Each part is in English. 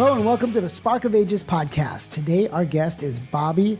Hello and welcome to the Spark of Ages podcast. Today our guest is Bobby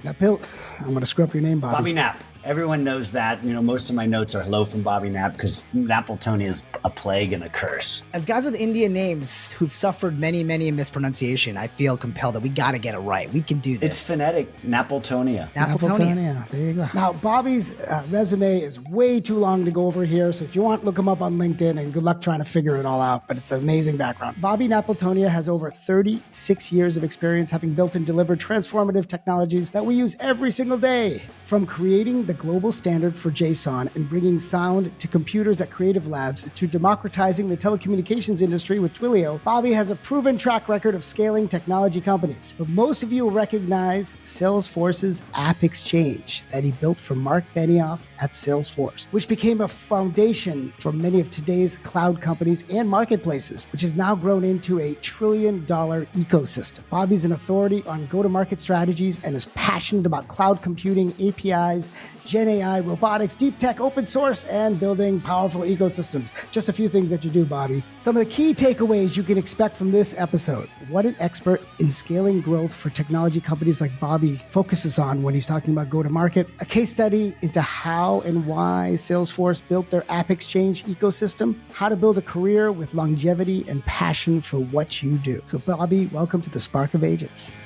Napoltonia. I'm going to screw up your name, Bobby. Bobby Nap. Everyone knows that. You know, most of my notes are hello from Bobby Nap because Napoltonia is a plague and a curse. As guys with Indian names who've suffered many mispronunciation, I feel compelled that we got to get it right. We can do this. It's phonetic. Napoltonia. Napoltonia. There you go. Now, Bobby's resume is way too long to go over here, so if you want, look him up on LinkedIn, and good luck trying to figure it all out, but it's an amazing background. Bobby Napoltonia has over 36 years of experience having built and delivered transformative technologies that we use every single day. From creating the global standard for JSON and bringing sound to computers at Creative Labs to democratizing the telecommunications industry with Twilio, Bobby has a proven track record of scaling technology companies. But most of you will recognize Salesforce's AppExchange that he built for Mark Benioff at Salesforce, which became a foundation for many of today's cloud companies and marketplaces, which has now grown into a $1 trillion ecosystem. Bobby's an authority on go-to-market strategies and is passionate about cloud computing, APIs, Gen AI, robotics, deep tech, open source, and building powerful ecosystems. Just a few things that you do, Bobby. Some of the key takeaways you can expect from this episode. What an expert in scaling growth for technology companies like Bobby focuses on when he's talking about go-to-market. A case study into how and why Salesforce built their AppExchange ecosystem. How to build a career with longevity and passion for what you do. So, Bobby, welcome to the Spark of Ages.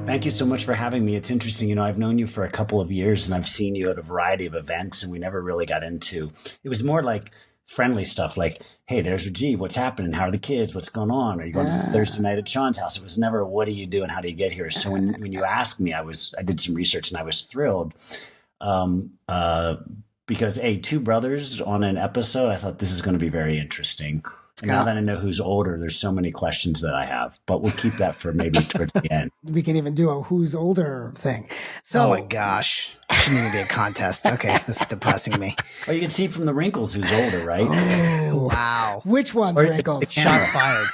Thank you so much for having me. It's interesting. You know, I've known you for a couple of years and I've seen you at a variety of events and we never really got into, it was more like friendly stuff like, hey, there's Rajiv. What's happening? How are the kids? What's going on? Are you going to Thursday night at Sean's house? It was never, what do you do and how do you get here? So when you asked me, I did some research and I was thrilled because two brothers on an episode, I thought this is going to be very interesting. And now that I know who's older, there's so many questions that I have, but we'll keep that for maybe towards the end. We can even do a who's older thing. So, oh my gosh. It shouldn't even be a contest. Okay, this is depressing me. Oh, you can see from the wrinkles who's older, right? Oh, wow. Which one's wrinkles? Shots fired.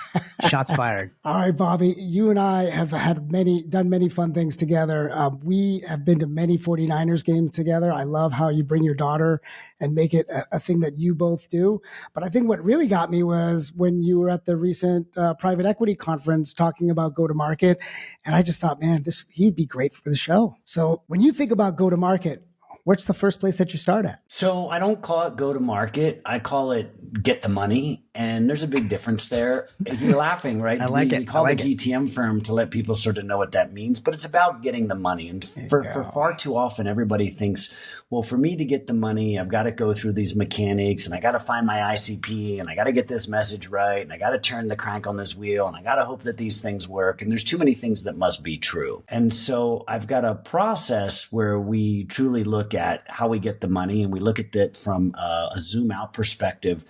Shots fired. All right, Bobby, you and I have done many fun things together. We have been to many 49ers games together. I love how you bring your daughter and make it a thing that you both do. But I think what really got me was when you were at the recent private equity conference talking about go-to-market. And I just thought, man, he'd be great for the show. So when you think about go-to-market, what's the first place that you start at? So I don't call it go-to-market. I call it get the money. And there's a big difference there. You're laughing, right? I like it. We call the GTM firm to let people sort of know what that means, but it's about getting the money. And for far too often, everybody thinks, well, for me to get the money, I've got to go through these mechanics and I got to find my ICP and I got to get this message right. And I got to turn the crank on this wheel and I got to hope that these things work. And there's too many things that must be true. And so I've got a process where we truly look at how we get the money and we look at it from a zoom out perspective.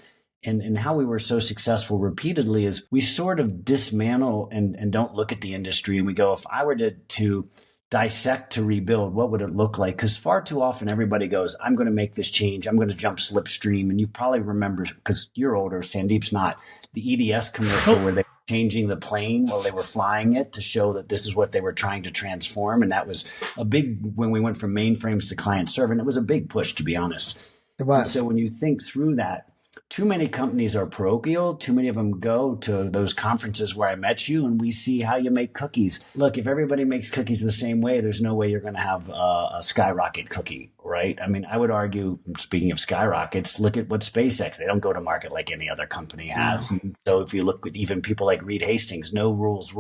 And how we were so successful repeatedly is we sort of dismantle and don't look at the industry. And we go, if I were to dissect to rebuild, what would it look like? Because far too often everybody goes, I'm going to make this change. I'm going to jump slipstream. And you probably remember, because you're older, Sandeep's not, the EDS commercial where they were changing the plane while they were flying it to show that this is what they were trying to transform. And that was a big, when we went from mainframes to client server, and it was a big push, to be honest. It was. And so when you think through that, too many companies are parochial. Too many of them go to those conferences where I met you and we see how you make cookies. Look, if everybody makes cookies the same way, there's no way you're going to have a skyrocket cookie, right? I mean, I would argue, speaking of skyrockets, look at what SpaceX, they don't go to market like any other company has. And so if you look at even people like Reed Hastings, no rules.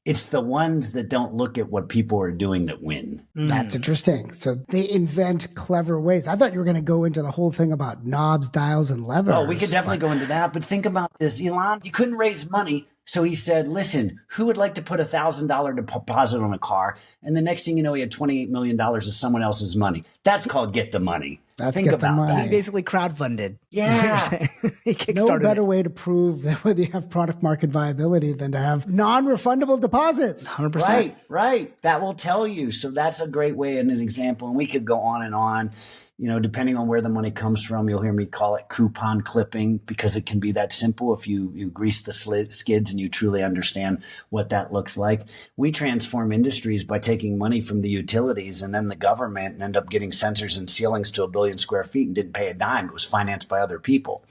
It's the ones that don't look at what people are doing that win. That's interesting. So they invent clever ways. I thought you were going to go into the whole thing about knobs, dials, and levers. Oh, we could definitely go into that. But think about this. Elon, you couldn't raise money. So he said, listen, who would like to put $1,000 deposit on a car? And the next thing you know, he had $28 million of someone else's money. That's called get the money. Let's Think get the about money. that. He basically crowdfunded. Yeah. He No kickstarted better it. way to prove that whether you have product market viability than to have non-refundable deposits. 100%. Right. That will tell you. So that's a great way and an example. And we could go on and on. You know, depending on where the money comes from, you'll hear me call it coupon clipping because it can be that simple if you grease the skids and you truly understand what that looks like. We transform industries by taking money from the utilities and then the government and end up getting sensors and ceilings to 1 billion square feet and didn't pay a dime. It was financed by other people.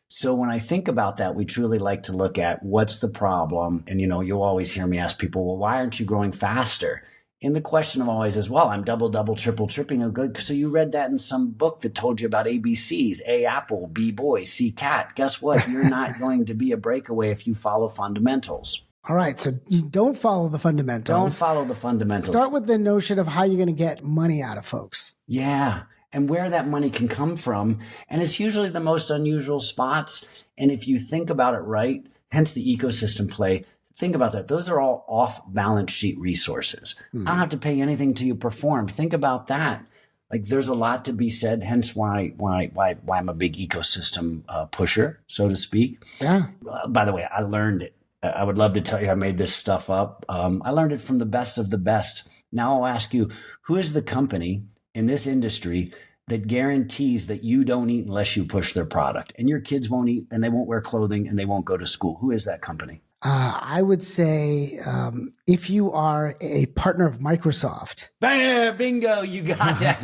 So when I think about that, we truly like to look at what's the problem. And, you know, you'll always hear me ask people, well, why aren't you growing faster? And the question of always is, well, I'm double, tripping. Good. So you read that in some book that told you about ABCs, A apple, B boy, C cat. Guess what? You're not going to be a breakaway if you follow fundamentals. All right. So you don't follow the fundamentals. Don't follow the fundamentals. Start with the notion of how you're going to get money out of folks. Yeah. And where that money can come from. And it's usually the most unusual spots. And if you think about it right, hence the ecosystem play, think about that. Those are all off balance sheet resources. I don't have to pay anything till you perform. Think about that. Like there's a lot to be said, hence why I'm a big ecosystem pusher, so to speak. Yeah. By the way, I learned it. I would love to tell you I made this stuff up. I learned it from the best of the best. Now I'll ask you, who is the company in this industry that guarantees that you don't eat unless you push their product and your kids won't eat and they won't wear clothing and they won't go to school? Who is that company? I would say if you are a partner of Microsoft. Bam, bingo, you got that.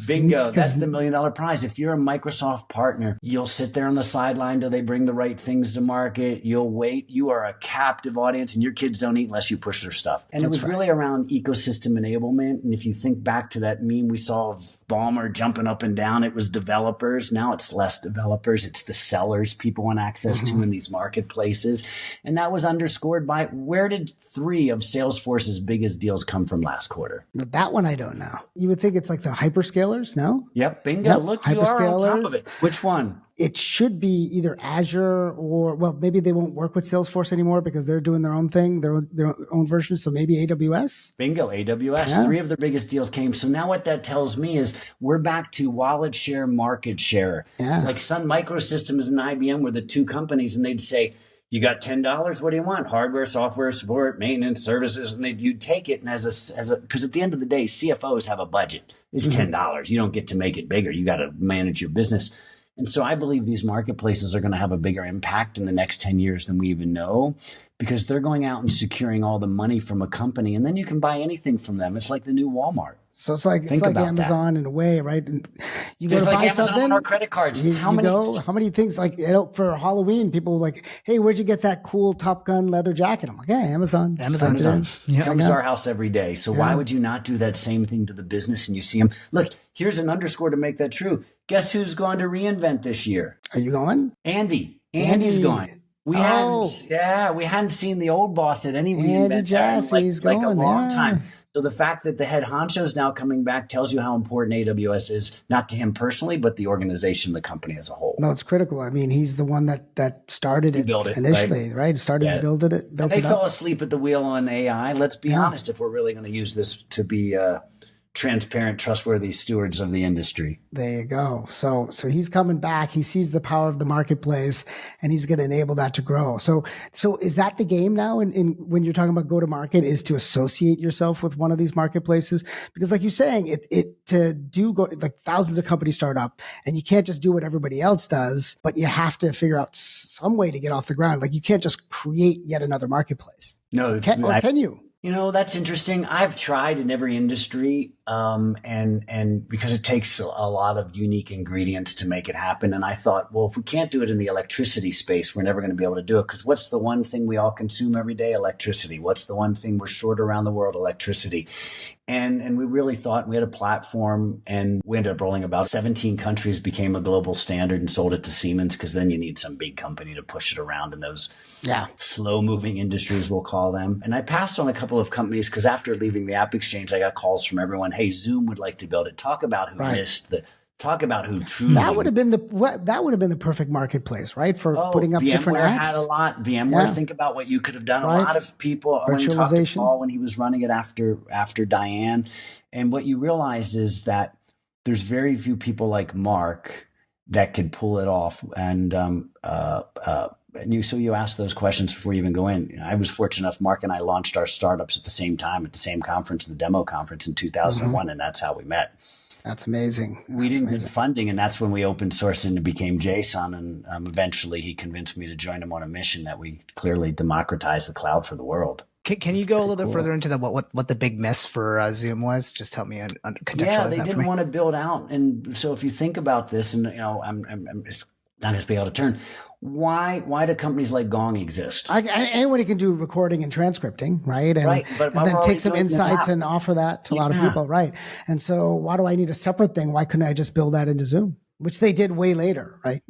Bingo, that's the $1 million prize. If you're a Microsoft partner, you'll sit there on the sideline till they bring the right things to market. You'll wait. You are a captive audience and your kids don't eat unless you push their stuff. And it was really around ecosystem enablement. And if you think back to that meme we saw of Ballmer jumping up and down, it was developers. Now it's less developers. It's the sellers people want access to in these marketplaces. And that was underscored by where did 3 of Salesforce's biggest deals come from last quarter? That one I don't know. You would think it's like the hyperscalers, no? Yep, bingo. Yep. Look, you are on top of it. Which one? It should be either Azure or, well, maybe they won't work with Salesforce anymore because they're doing their own thing, their own version. So maybe AWS? Bingo, AWS. Yeah. 3 of their biggest deals came. So now what that tells me is we're back to wallet share, market share. Yeah. Like Sun Microsystems and IBM were the 2 companies and they'd say, you got $10. What do you want? Hardware, software, support, maintenance, services. And you'd take it. And because at the end of the day, CFOs have a budget. It's $10. You don't get to make it bigger. You got to manage your business. And so I believe these marketplaces are going to have a bigger impact in the next 10 years than we even know because they're going out and securing all the money from a company. And then you can buy anything from them. It's like the new Walmart. So it's like Amazon in a way, right? And you go to like buy Amazon something on our credit cards. How many things like for Halloween? People were like, "Hey, where'd you get that cool Top Gun leather jacket?" I'm like, "Yeah, Amazon." Amazon comes to our house every day. So why would you not do that same thing to the business? And you see them. Look, here's an underscore to make that true. Guess who's going to reinvent this year? Are you going? Andy's going. We hadn't seen the old boss at any reinvent in like a long time. So the fact that the head honcho is now coming back tells you how important AWS is, not to him personally, but the organization, the company as a whole. No, it's critical. I mean, he's the one that started it initially, right? Started to build it. They fell asleep at the wheel on AI. Let's be honest, if we're really going to use this to be transparent, trustworthy stewards of the industry. There you go. So he's coming back. He sees the power of the marketplace, and he's going to enable that to grow. So is that the game now? In when you're talking about go to market, is to associate yourself with one of these marketplaces? Because like you're saying, like thousands of companies start up, and you can't just do what everybody else does, but you have to figure out some way to get off the ground. Like you can't just create yet another marketplace. No, can you? You know, that's interesting. I've tried in every industry, and because it takes a lot of unique ingredients to make it happen. And I thought, well, if we can't do it in the electricity space, we're never going to be able to do it. Because what's the one thing we all consume every day? Electricity. What's the one thing we're short around the world? Electricity. And we really thought we had a platform, and we ended up rolling about 17 countries, became a global standard, and sold it to Siemens, because then you need some big company to push it around in those slow moving industries, we'll call them. And I passed on a couple of companies because after leaving the AppExchange, I got calls from everyone. Hey, Zoom would like to build it. Talk about who missed the. Talk about who truly. That would have been the perfect marketplace, right? For putting up different apps. VMware had a lot. VMware, think about what you could have done. A lot of people. I went and talked to Paul when he was running it after Diane, and what you realize is that there's very few people like Mark that could pull it off. And so you asked those questions before you even go in. I was fortunate enough, Mark and I launched our startups at the same time, at the same conference, the demo conference in 2001, and that's how we met. That's amazing. We didn't get funding, and that's when we open sourced and it became JSON. And eventually he convinced me to join him on a mission that we clearly democratize the cloud for the world. Can you go a little bit further into what the big miss for Zoom was? Just help me contextualize that. Yeah, they didn't want to build out. And so if you think about this, and I'm not going to be able to turn. Why do companies like Gong exist? Anybody can do recording and transcripting, right? And, right, but and then take some insights and offer that to a lot of people, right? And so why do I need a separate thing? Why couldn't I just build that into Zoom? Which they did way later, right?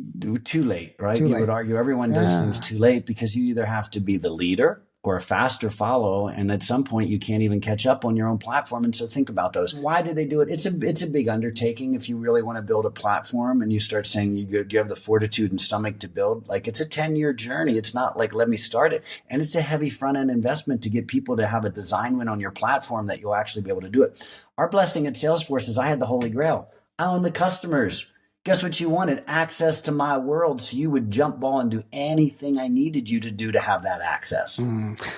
Too late, right? You would argue everyone does things too late because you either have to be the leader or a faster follow. And at some point you can't even catch up on your own platform. And so think about those. Why do they do it? It's a big undertaking. If you really want to build a platform and you start saying you have the fortitude and stomach to build, like it's a 10-year journey. It's not like, let me start it. And it's a heavy front end investment to get people to have a design win on your platform that you'll actually be able to do it. Our blessing at Salesforce is I had the holy grail. I own the customers. Guess what you wanted? Access to my world. So you would jump ball and do anything I needed you to do to have that access.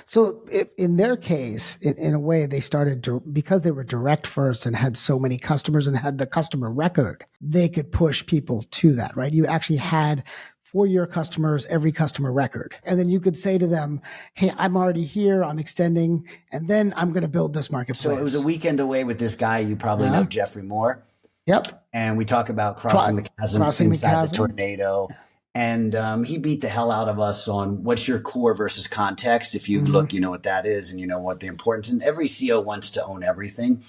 So in their case, in a way, they started because they were direct first and had so many customers and had the customer record, they could push people to that, right? You actually had for your customers, every customer record. And then you could say to them, hey, I'm already here, I'm extending, and then I'm going to build this marketplace. So it was a weekend away with this guy. You probably know Jeffrey Moore. Yep. And we talk about crossing the chasm inside the tornado. And he beat the hell out of us on what's your core versus context. If you look, you know what that is and you know what the importance. And every CEO wants to own everything.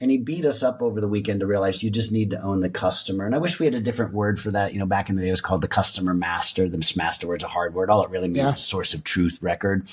And he beat us up over the weekend to realize you just need to own the customer. And I wish we had a different word for that. You know, back in the day, it was called the customer master. The master word's a hard word. All it really means is source of truth record.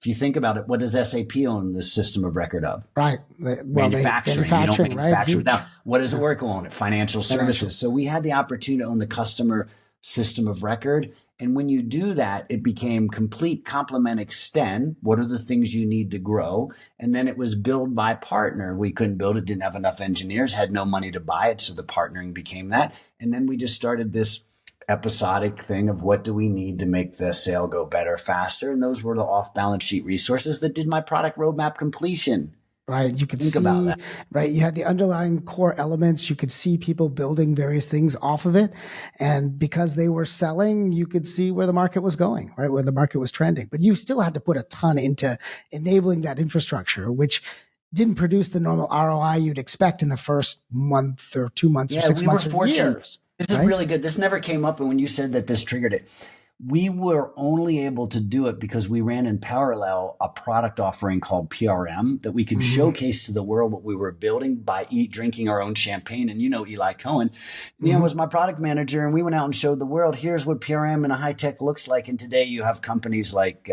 If you think about it, what does SAP own the system of record of? Right. Manufacturing. You don't manufacture without. What does Oracle own? Financial services. Financial. So we had the opportunity to own the customer system of record. And when you do that, it became complete complement extend. What are the things you need to grow? And then it was build by partner. We couldn't build it, didn't have enough engineers, had no money to buy it. So the partnering became that. And then we just started this episodic thing of what do we need to make the sale go better, faster. And those were the off balance sheet resources that did my product roadmap completion. Right. You could Think see, about that. Right. You had the underlying core elements. You could see people building various things off of it. And because they were selling, you could see where the market was going, right? Where the market was trending. But you still had to put a ton into enabling that infrastructure, which didn't produce the normal ROI you'd expect in the first month or 2 months or 6 months or years. This is really good. This never came up. And when you said that this triggered it, we were only able to do it because we ran in parallel a product offering called PRM that we could showcase to the world what we were building by drinking our own champagne. And you know, Eli Cohen, was my product manager, and we went out and showed the world, here's what PRM in a high tech looks like. And today you have companies like,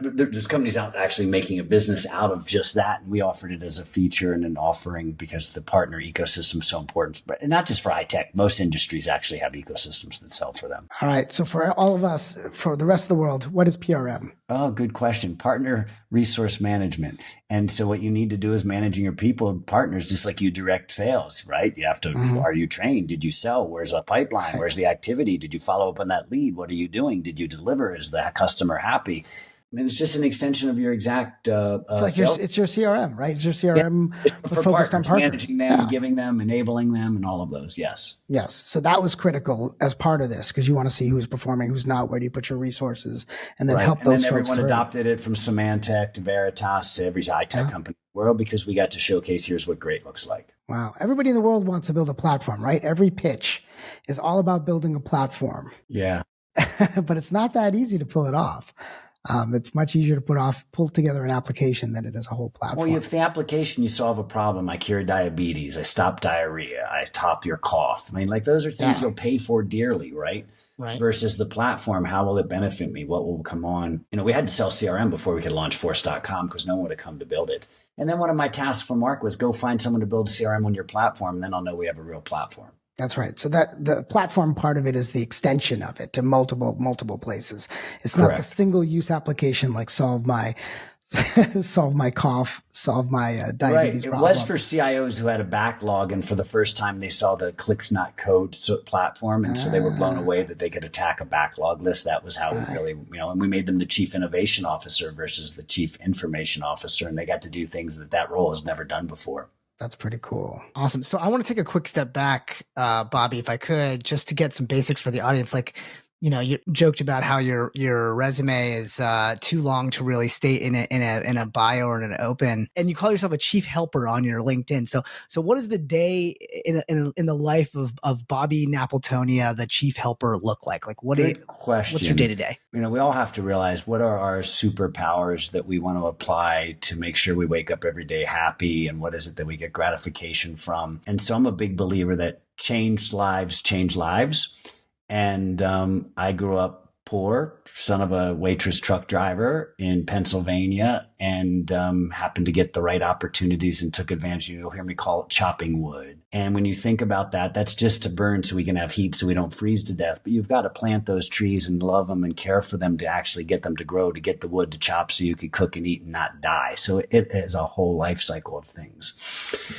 there's companies out actually making a business out of just that. And we offered it as a feature and an offering because the partner ecosystem is so important, but not just for high tech. Most industries actually have ecosystems that sell for them. All right. So for all of us, for the rest of the world, what is PRM? Oh, good question. Partner resource management. And so what you need to do is managing your people, partners, just like you direct sales, right? You have to, are you trained? Did you sell? Where's the pipeline? Right. Where's the activity? Did you follow up on that lead? What are you doing? Did you deliver? Is the customer happy? I mean, it's just an extension of your exact. It's like it's your CRM, right? It's your CRM for focused on partners, managing them, giving them, enabling them, and all of those. Yes. Yes. So that was critical as part of this because you want to see who's performing, who's not. Where do you put your resources, and then help those folks. And then everyone adopted it from Symantec to Veritas to every high tech company in the world because we got to showcase here's what great looks like. Wow. Everybody in the world wants to build a platform, right? Every pitch is all about building a platform. Yeah. But it's not that easy to pull it off. It's much easier to pull together an application than it is a whole platform. Well, if the application, you solve a problem, I cure diabetes, I stop diarrhea, I top your cough. I mean, like those are things you'll pay for dearly, right? Right. Versus the platform, how will it benefit me? What will come on? You know, we had to sell CRM before we could launch force.com because no one would have come to build it. And then one of my tasks for Mark was go find someone to build a CRM on your platform, and then I'll know we have a real platform. That's right. So that the platform part of it is the extension of it to multiple places. It's not the single use application like solve my solve my cough, solve my diabetes Right. It problem. was for CIOs who had a backlog, and for the first time they saw the clicks not code platform, and so they were blown away that they could attack a backlog list. That was how we really, and we made them the chief innovation officer versus the chief information officer, and they got to do things that role has never done before. That's pretty cool. Awesome. So I want to take a quick step back, Bobby, if I could, just to get some basics for the audience. Like, you joked about how your resume is too long to really state in a bio or in an open, and you call yourself a chief helper on your LinkedIn. So what does the day in the life of Bobby Napoltonia, the chief helper, look like? Like, Good question. What's your day to day? We all have to realize, what are our superpowers that we want to apply to make sure we wake up every day happy, and what is it that we get gratification from? And so I'm a big believer that changed lives change lives. And I grew up poor, son of a waitress truck driver in Pennsylvania, and happened to get the right opportunities and took advantage. You'll hear me call it chopping wood. And when you think about that, that's just to burn so we can have heat so we don't freeze to death. But you've got to plant those trees and love them and care for them to actually get them to grow, to get the wood to chop so you could cook and eat and not die. So it is a whole life cycle of things.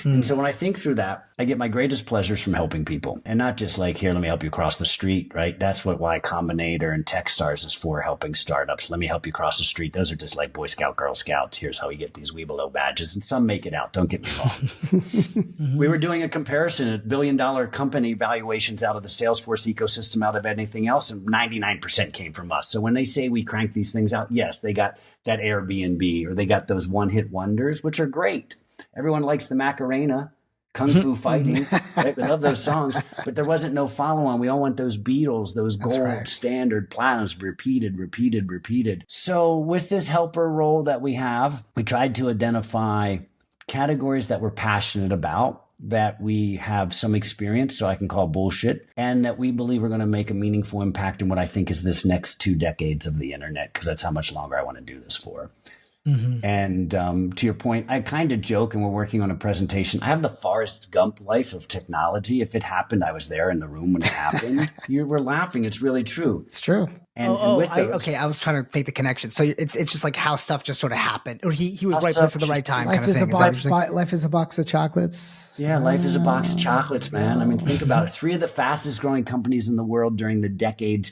And so when I think through that, I get my greatest pleasures from helping people, and not just like, here, let me help you cross the street, right? That's what Y Combinator and Techstars is for, helping startups. Let me help you cross the street. Those are just like Boy Scout, Girl Scouts. Here's how we get these Weebelo badges. And some make it out. Don't get me wrong. We were doing a comparison at $1 billion company valuations out of the Salesforce ecosystem, out of anything else, and 99% came from us. So when they say we crank these things out, yes, they got that Airbnb, or they got those one-hit wonders, which are great. Everyone likes the Macarena. Kung Fu Fighting, right? We love those songs, but there wasn't no follow-on. We all want those Beatles, those gold standard platinums, repeated. So with this helper role that we have, we tried to identify categories that we're passionate about, that we have some experience, so I can call bullshit, and that we believe are going to make a meaningful impact in what I think is this next 2 decades of the internet, because that's how much longer I want to do this for. And to your point, I kind of joke, and we're working on a presentation. I have the Forrest Gump life of technology. If it happened, I was there in the room when it happened. You were laughing. It's really true. It's true. And, okay. I was trying to make the connection. So it's just like how stuff just sort of happened, or he was right place at the right time. Life kind of is thing. life is a box of chocolates. Yeah, life is a box of chocolates, man. I mean, think about it. 3 of the fastest growing companies in the world during the decades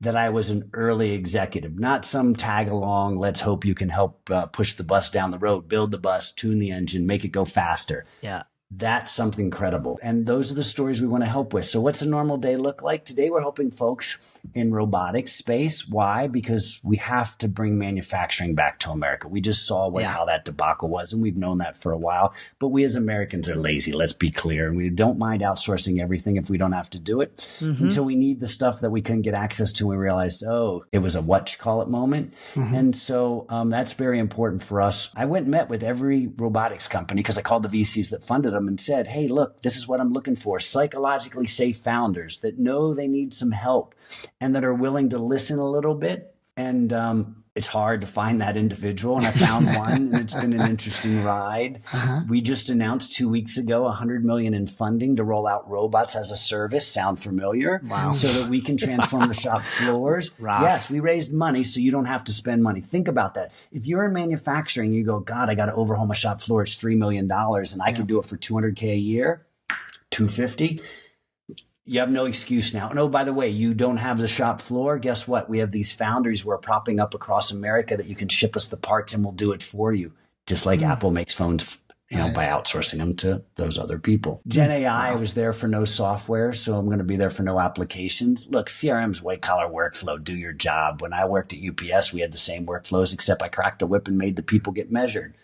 that I was an early executive, not some tag along. Let's hope you can help push the bus down the road, build the bus, tune the engine, make it go faster. Yeah. That's something credible. And those are the stories we want to help with. So what's a normal day look like? Today, we're helping folks in robotics space. Why? Because we have to bring manufacturing back to America. We just saw how that debacle was, and we've known that for a while. But we as Americans are lazy, let's be clear. And we don't mind outsourcing everything if we don't have to do it until we need the stuff that we couldn't get access to. And we realized, it was a what-you-call-it moment. And so that's very important for us. I went and met with every robotics company, because I called the VCs that funded them and said, hey, look, this is what I'm looking for. Psychologically safe founders that know they need some help and that are willing to listen a little bit. And it's hard to find that individual. And I found one, and it's been an interesting ride. We just announced 2 weeks ago, $100 million in funding to roll out robots as a service. Sound familiar? Wow. So that we can transform the shop floors. Yes, we raised money so you don't have to spend money. Think about that. If you're in manufacturing, you go, God, I got to overhaul my shop floor. It's $3 million, and I can do it for $200K a year, $250. You have no excuse now. And by the way, you don't have the shop floor. Guess what? We have these foundries we're propping up across America that you can ship us the parts and we'll do it for you. Just like Apple makes phones, by outsourcing them to those other people. Gen AI, I was there for no software, so I'm going to be there for no applications. Look, CRM's white collar workflow, do your job. When I worked at UPS, we had the same workflows, except I cracked a whip and made the people get measured.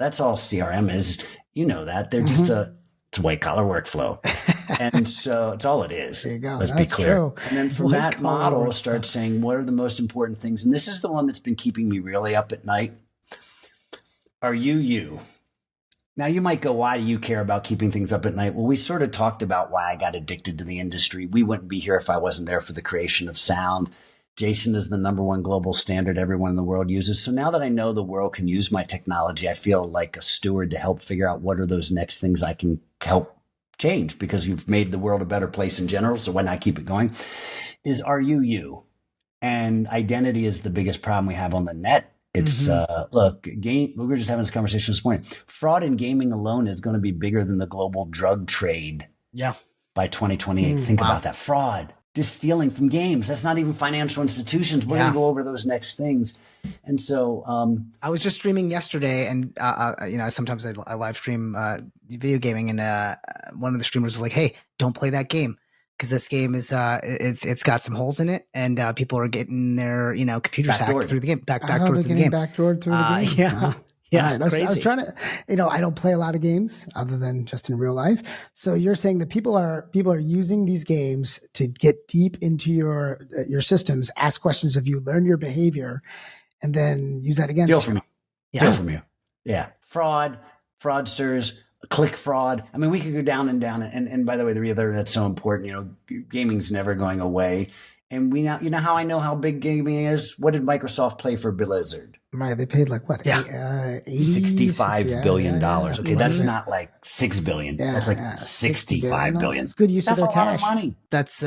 That's all CRM is. You know that. They're just it's a white collar workflow. And so it's all it is. There you go. Let's be clear. True. And then from that model, start saying, what are the most important things? And this is the one that's been keeping me really up at night. Are you? Now you might go, why do you care about keeping things up at night? Well, we sort of talked about why I got addicted to the industry. We wouldn't be here if I wasn't there for the creation of sound. Jason is the #1 global standard everyone in the world uses. So now that I know the world can use my technology, I feel like a steward to help figure out what are those next things I can help change, because you've made the world a better place in general. So why not keep it going? Are you? And identity is the biggest problem we have on the net. It's look, we were just having this conversation this morning. Fraud in gaming alone is going to be bigger than the global drug trade. Yeah. By 2028. Think about that. Fraud, just stealing from games. That's not even financial institutions. We're going to go over those next things. And so I was just streaming yesterday, and sometimes I live stream video gaming, and one of the streamers was like, "Hey, don't play that game, because this game is it's got some holes in it, and people are getting their computers hacked through the game, backdoored through the game, backdoored through the game." Yeah. Yeah, right. I was trying to, I don't play a lot of games other than just in real life. So you're saying that people are using these games to get deep into your systems, ask questions of you, learn your behavior, and then use that against you. Steal from you. Yeah. Fraud, fraudsters, click fraud. I mean, we could go down and down. And by the way, the other that's so important, gaming's never going away. And we now, how I know how big gaming is? What did Microsoft play for Blizzard? Right, they paid like what? $65 billion. Okay, that's not like $6 billion. That's like $65 billion. It's good use of their cash. That's a lot of money. That's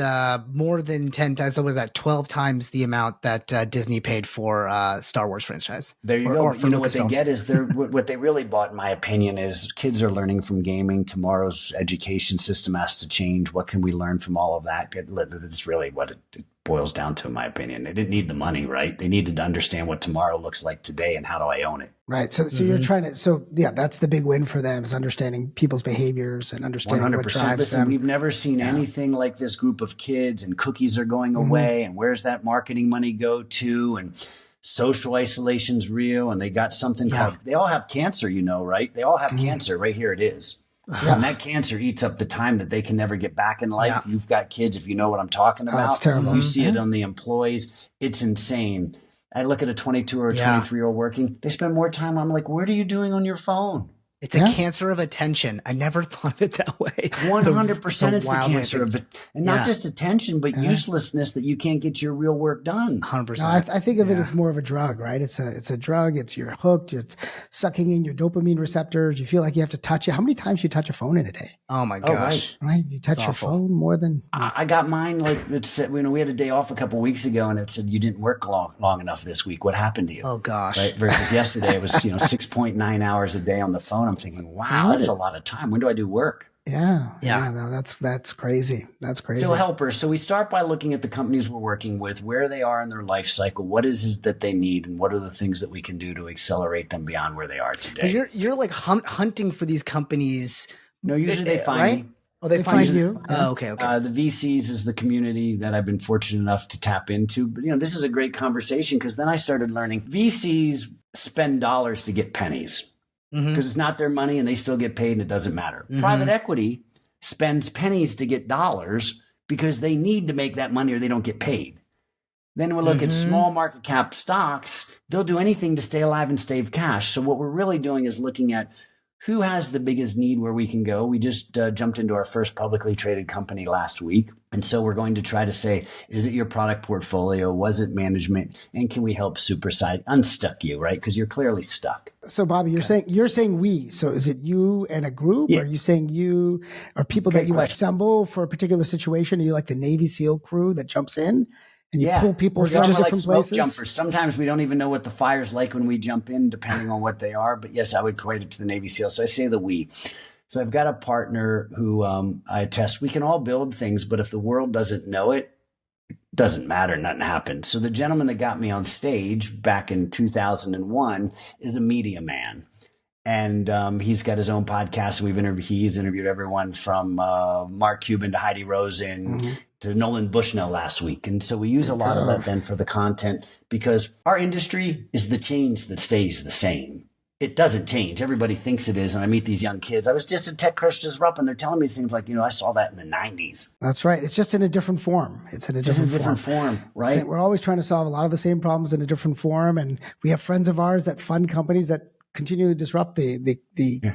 more than 10 times. So was that 12 times the amount that Disney paid for Star Wars franchise? There you go. You know what they get is what they really bought, in my opinion, is kids are learning from gaming. Tomorrow's education system has to change. What can we learn from all of that? That's really what it boils down to, in my opinion. They didn't need the money, right? They needed to understand what tomorrow looks like today and how do I own it. Right. So you're trying to, that's the big win for them, is understanding people's behaviors and understanding 100%. What drives them. We've never seen anything like this group of kids, and cookies are going away, and where's that marketing money go to? And social isolation's real, and they got something called, they all have cancer, right? They all have cancer. Right here it is. And that cancer eats up the time that they can never get back in life. You've got kids, if you know what I'm talking about. It's terrible. You see it on the employees. It's insane. I look at a 22 or a 23-year-old working. They spend more time on, like, what are you doing on your phone? It's a cancer of attention. I never thought of it that way. 100% it's the cancer of it. And not just attention, but uselessness that you can't get your real work done. 100%. No, I think of it as more of a drug, right? It's a drug. You're hooked. It's sucking in your dopamine receptors. You feel like you have to touch it. How many times you touch a phone in a day? Oh my gosh. Right? You touch your phone more than... I got mine, like it said, we had a day off a couple of weeks ago, and it said, you didn't work long enough this week. What happened to you? Oh gosh. Right? Versus yesterday, it was 6.9 hours a day on the phone. I'm thinking, wow, that's a lot of time. When do I do work? Yeah. No, that's crazy. That's crazy. So helpers. So we start by looking at the companies we're working with, where they are in their life cycle, what is it that they need, and what are the things that we can do to accelerate them beyond where they are today. But you're like hunting for these companies. No, usually they find me. Oh, they find you. Oh, okay. The VCs is the community that I've been fortunate enough to tap into. But, this is a great conversation, because then I started learning VCs spend dollars to get pennies. Because it's not their money and they still get paid and it doesn't matter. Private equity spends pennies to get dollars because they need to make that money or they don't get paid. Then we look at small market cap stocks. They'll do anything to stay alive and save cash. So what we're really doing is looking at who has the biggest need where we can go. We just jumped into our first publicly traded company last week. And so we're going to try to say, is it your product portfolio? Was it management? And can we help unstuck you, right? Because you're clearly stuck. So Bobby, you're saying we. So is it you and a group? Or are you saying you are people that you assemble for a particular situation? Are you like the Navy SEAL crew that jumps in? And you pull people from different like smoke places? Jumpers. Sometimes we don't even know what the fire's like when we jump in, depending on what they are. But yes, I would equate it to the Navy SEAL. So I say the we. So I've got a partner who I attest. We can all build things, but if the world doesn't know it, doesn't matter. Nothing happens. So the gentleman that got me on stage back in 2001 is a media man. And he's got his own podcast. He's interviewed everyone from Mark Cuban to Heidi Rosen to Nolan Bushnell last week. And so we use a lot of that then for the content, because our industry is the change that stays the same. It doesn't change. Everybody thinks it is. And I meet these young kids. I was just at TechCrush Disrupt, and they're telling me things like, I saw that in the 90s. That's right. It's just in a different form. It's in a different form, right? We're always trying to solve a lot of the same problems in a different form. And we have friends of ours that fund companies that continually disrupt the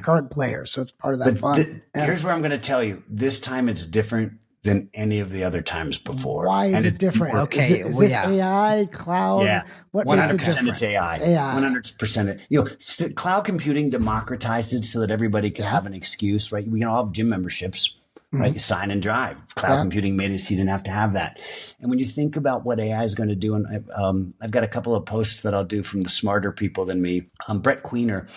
current players. So it's part of that fun. Here's where I'm going to tell you, this time it's different than any of the other times before. Why is it different? Okay. Is this AI, cloud? Yeah. What 100% makes it different? it's AI. 100%. Cloud computing democratized it so that everybody could have an excuse, right? We can all have gym memberships. right? You sign and drive. Cloud computing made it so you didn't have to have that. And when you think about what AI is going to do, and I've got a couple of posts that I'll do from the smarter people than me. Brett Queener,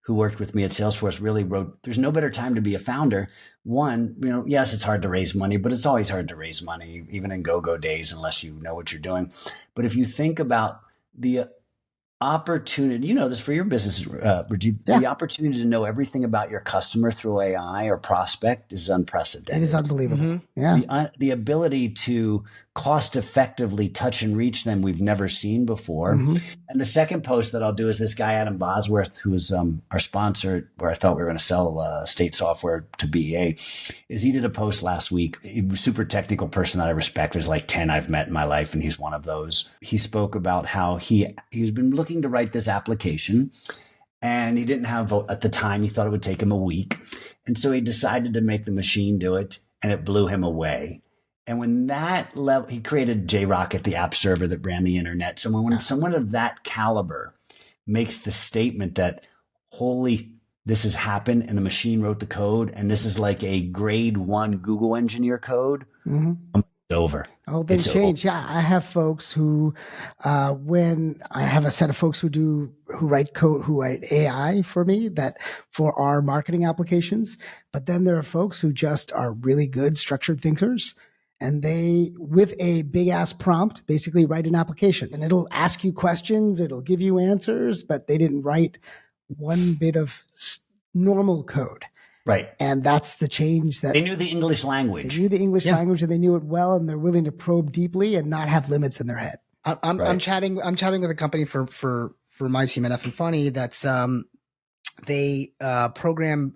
who worked with me at Salesforce, really wrote, there's no better time to be a founder. One, yes, it's hard to raise money, but it's always hard to raise money, even in go-go days, unless you know what you're doing. But if you think about the opportunity, this for your business, Rajiv, the opportunity to know everything about your customer through AI or prospect is unprecedented. It is unbelievable. Yeah. The ability to cost effectively touch and reach them we've never seen before. And the second post that I'll do is this guy, Adam Bosworth, who is our sponsor, where I thought we were going to sell state software to BEA, is he did a post last week. He was a super technical person that I respect. There's like 10 I've met in my life, and he's one of those. He spoke about how he's been looking to write this application, and he didn't have, at the time, he thought it would take him a week. And so he decided to make the machine do it, and it blew him away. And when that level, he created JRocket, the app server that ran the internet. So when someone of that caliber makes the statement that, holy, this has happened and the machine wrote the code, and this is like a grade 1 Google engineer code, it's over. Oh, they change. Yeah. I have folks who, when I have a set of folks who write code, who write AI for me, that for our marketing applications, but then there are folks who just are really good structured thinkers. And they, with a big ass prompt, basically write an application, and it'll ask you questions. It'll give you answers, but they didn't write one bit of normal code. Right. And that's the change that they knew the English language. They knew the English language, and they knew it well, and they're willing to probe deeply and not have limits in their head. I'm chatting with a company for my team at F and Funny that's they program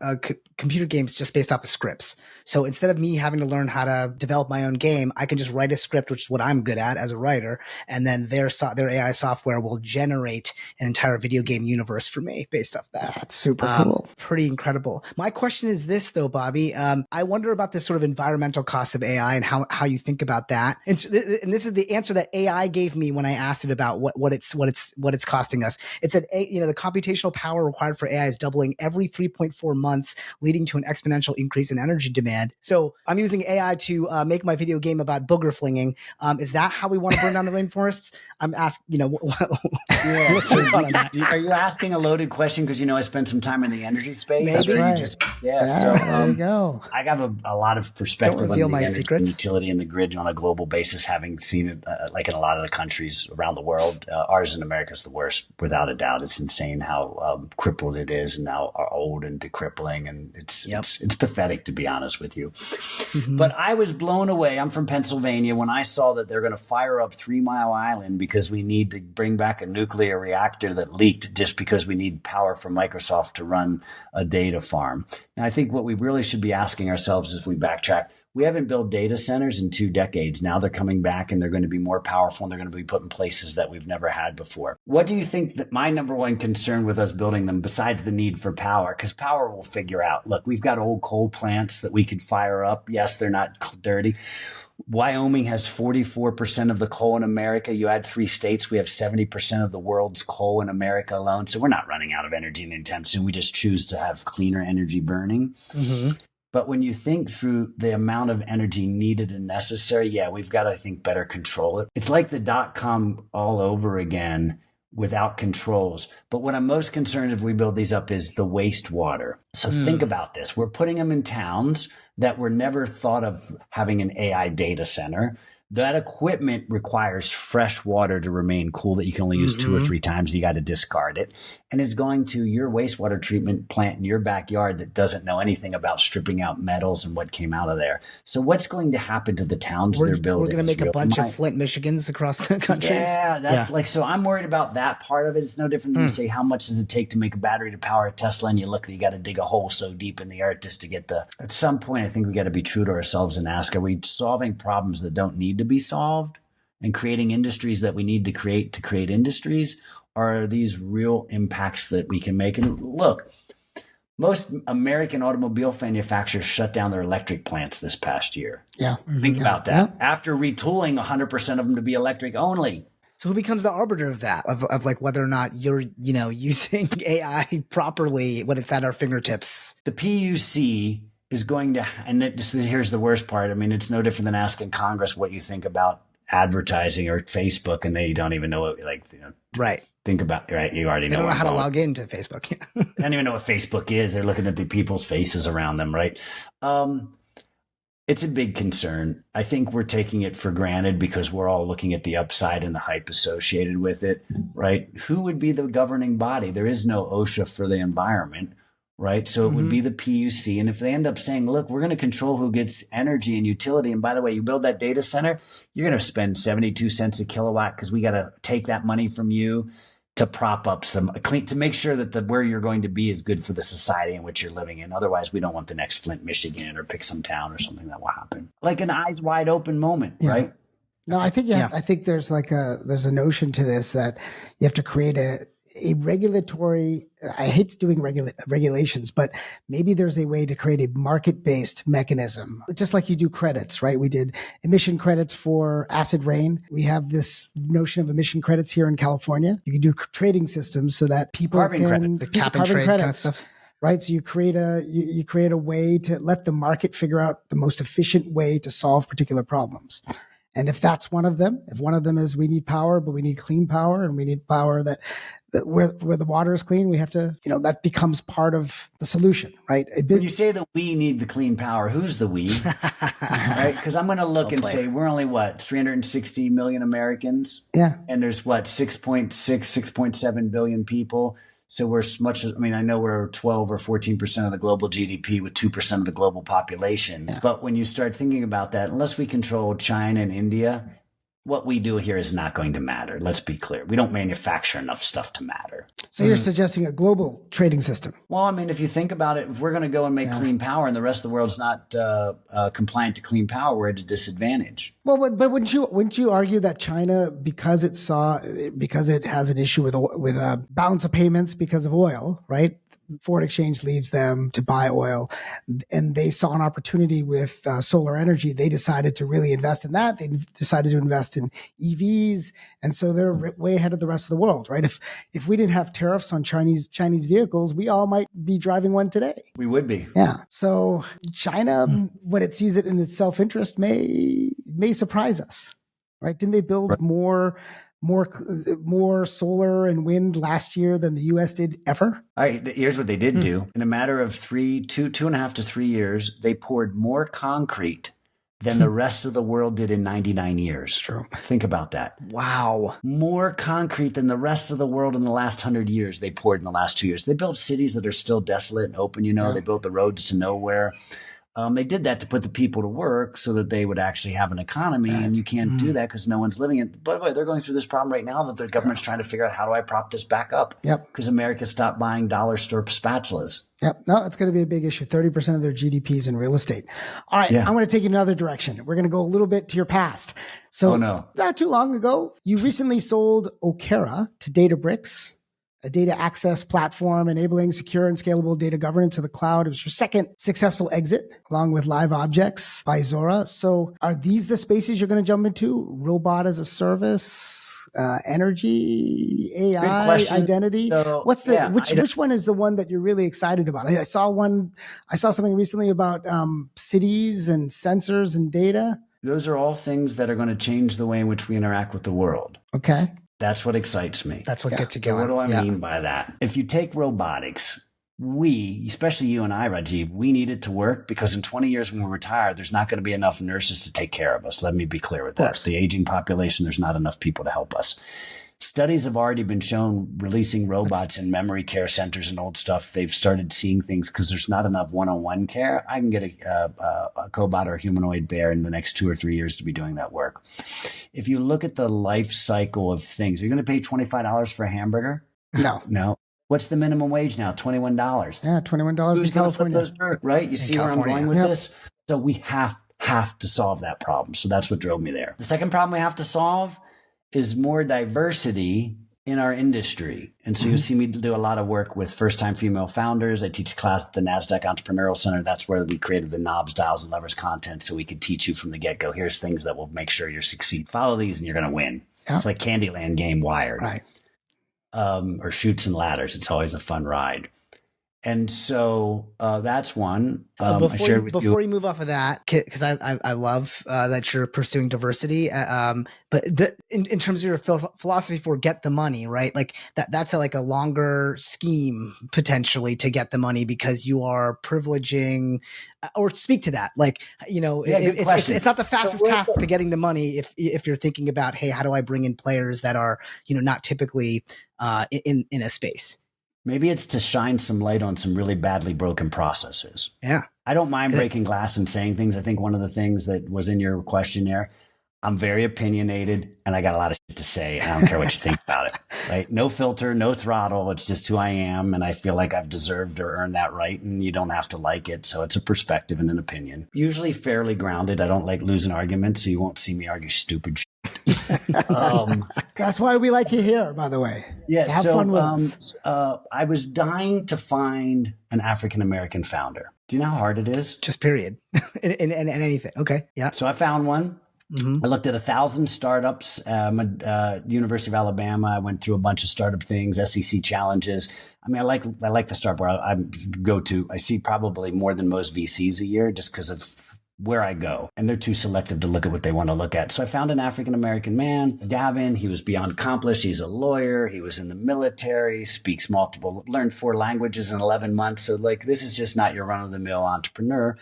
computer games just based off of scripts. So instead of me having to learn how to develop my own game, I can just write a script, which is what I'm good at as a writer, and then their AI software will generate an entire video game universe for me based off that. That's super cool. Pretty incredible. My question is this, though, Bobby. I wonder about this sort of environmental costs of AI and how you think about that. And this is the answer that AI gave me when I asked it about what it's costing us. It said, the computational power required for AI is doubling every 3.4 months, leading to an exponential increase in energy demand. So I'm using AI to make my video game about booger flinging. Is that how we want to burn down the rainforests? I'm asking, are you asking a loaded question because I spent some time in the energy space? Maybe. Right. So there you go. I have a lot of perspective on the energy secrets. utility and the grid on a global basis, having seen it like in a lot of the countries around the world. Ours in America is the worst, without a doubt. It's insane how crippled it is, and now are old and decrippling, and it's pathetic, to be honest with you. But I was blown away. I'm from Pennsylvania when I saw that they're going to fire up 3 Mile Island because we need to bring back a nuclear reactor that leaked just because we need power from Microsoft to run a data farm. Now, I think what we really should be asking ourselves is, if we backtrack, we haven't built data centers in 2 decades. Now they're coming back, and they're going to be more powerful, and they're going to be put in places that we've never had before. What do you think that my number one concern with us building them, besides the need for power, because power will figure out, look, we've got old coal plants that we could fire up. Yes, they're not dirty. Wyoming has 44% of the coal in America. You add 3 states, we have 70% of the world's coal in America alone. So we're not running out of energy anytime soon. We just choose to have cleaner energy burning. But when you think through the amount of energy needed and necessary, we've got to, I think, better control it. It's like the .com all over again without controls. But what I'm most concerned if we build these up is the wastewater. So think about this. We're putting them in towns that were never thought of having an AI data center. That equipment requires fresh water to remain cool that you can only use 2 or 3 times. You got to discard it. And it's going to your wastewater treatment plant in your backyard that doesn't know anything about stripping out metals and what came out of there. So what's going to happen to the towns they're building? We're going to make a bunch of Flint, Michigans across the country. So I'm worried about that part of it. It's no different than you say, how much does it take to make a battery to power a Tesla? And you look, you got to dig a hole so deep in the earth just to get at some point, I think we got to be true to ourselves and ask, are we solving problems that don't need to be solved and creating industries that we need to create industries? Or are these real impacts that we can make? And look, most American automobile manufacturers shut down their electric plants this past year. Think about that. After retooling 100% of them to be electric only. So who becomes the arbiter of that, of like whether or not you're, using AI properly when it's at our fingertips? The PUC is going to, and here's the worst part. I mean, it's no different than asking Congress what you think about advertising or Facebook, and they don't even know what, right. Think about, right? You already know. They don't know how to log into Facebook. They don't even know what Facebook is. They're looking at the people's faces around them, right? It's a big concern. I think we're taking it for granted because we're all looking at the upside and the hype associated with it, right? Who would be the governing body? There is no OSHA for the environment, right? So it would be the PUC. And if they end up saying, look, we're going to control who gets energy and utility. And by the way, you build that data center, you're going to spend 72 cents a kilowatt because we got to take that money from you to prop up some to make sure that where you're going to be is good for the society in which you're living in. Otherwise, we don't want the next Flint, Michigan, or pick some town or something that will happen. Like an eyes wide open moment, right? No, I think I think there's a notion to this that you have to create a regulatory. I hate doing regulations, but maybe there's a way to create a market-based mechanism, just like you do credits, right? We did emission credits for acid rain. We have this notion of emission credits here in California. You can do trading systems so that people the cap and trade kind of stuff. Right. So you create a way to let the market figure out the most efficient way to solve particular problems. And if that's one of them, if one of them is we need power, but we need clean power, and we need power that where the water is clean, we have to, that becomes part of the solution, right? When you say that we need the clean power, who's the we? Right? Because I'm going to look say we're only 360 million Americans. Yeah. And there's 6.7 billion people. So we're I know we're 12 or 14% of the global GDP with 2% of the global population. Yeah. But when you start thinking about that, unless we control China and India, what we do here is not going to matter. Let's be clear. We don't manufacture enough stuff to matter. So you're suggesting a global trading system? Well, I mean, if you think about it, if we're going to go and make clean power and the rest of the world's not compliant to clean power, we're at a disadvantage. Well, but wouldn't you argue that China, because it has an issue with balance of payments because of oil, right? Foreign exchange leaves them to buy oil, and they saw an opportunity with solar energy. They decided to really invest in that. They decided to invest in EVs, and so they're way ahead of the rest of the world, right? If we didn't have tariffs on Chinese vehicles, we all might be driving one today. We would be. Yeah. So China, when it sees it in its self-interest, may surprise us, right? Didn't they build more solar and wind last year than the U.S. did ever? All right, here's what they did do. In a matter of 2.5 to 3 years, they poured more concrete than the rest of the world did in 99 years. True. Think about that. Wow. More concrete than the rest of the world in the last 100 years they poured in the last 2 years. They built cities that are still desolate and open, They built the roads to nowhere. They did that to put the people to work so that they would actually have an economy, and you can't do that because no one's living it. By the way, they're going through this problem right now that the government's trying to figure out, how do I prop this back up? Yep. Because America stopped buying dollar store spatulas. Yep. No, it's going to be a big issue. 30% of their GDP is in real estate. All right. I'm going to take you another direction. We're going to go a little bit to your past. So not too long ago, you recently sold Okera to Databricks, a data access platform enabling secure and scalable data governance to the cloud. It was your second successful exit, along with Live Objects by Zora. So are these the spaces you're going to jump into? Robot as a service, energy, AI, identity? So, which one is the one that you're really excited about? I saw something recently about cities and sensors and data. Those are all things that are going to change the way in which we interact with the world. Okay. That's what excites me. That's what gets you going. So what do I mean by that? If you take robotics, especially you and I, Rajiv, we need it to work because in 20 years when we're retired, there's not going to be enough nurses to take care of us. Let me be clear with that. The aging population, there's not enough people to help us. Studies have already been shown releasing robots in memory care centers and old stuff. They've started seeing things because there's not enough one-on-one care. I can get a cobot or a humanoid there in the next 2 or 3 years to be doing that work. If you look at the life cycle of things, you're going to pay $25 for a hamburger? No. What's the minimum wage now? $21. Yeah, $21 in California. Right? You see where I'm going with this? So we have to solve that problem. So that's what drove me there. The second problem we have to solve is more diversity in our industry. And so you'll see me do a lot of work with first-time female founders. I teach a class at the NASDAQ Entrepreneurial Center. That's where we created the knobs, dials, and levers content so we could teach you from the get-go. Here's things that will make sure you succeed. Follow these and you're going to win. It's like Candyland game Wired. Right. Or Chutes and Ladders. It's always a fun ride. And so that's one. I shared with before you move off of that, because I love that you're pursuing diversity. But in terms of your philosophy for get the money, right? Like that's like a longer scheme potentially to get the money because you are privileging, or speak to that. Like, it's not the fastest path to getting the money if you're thinking about, hey, how do I bring in players that are, not typically in a space. Maybe it's to shine some light on some really badly broken processes. Yeah. I don't mind breaking glass and saying things. I think one of the things that was in your questionnaire, I'm very opinionated and I got a lot of shit to say. And I don't care what you think about it, right? No filter, no throttle. It's just who I am. And I feel like I've deserved or earned that right. And you don't have to like it. So it's a perspective and an opinion. Usually fairly grounded. I don't like losing arguments. So you won't see me argue stupid shit. That's why we like you here, by the way. Yeah. Have fun with us. I was dying to find an African-American founder. Do you know how hard it is? Just period. in anything. Okay. Yeah. So I found one. Mm-hmm. I looked at 1,000 startups. University of Alabama. I went through a bunch of startup things, SEC challenges. I mean, I like the startup where I go to. I see probably more than most VCs a year just because of where I go. And they're too selective to look at what they want to look at. So I found an African-American man, Gavin. He was beyond accomplished. He's a lawyer. He was in the military, learned 4 languages in 11 months. So this is just not your run-of-the-mill entrepreneur.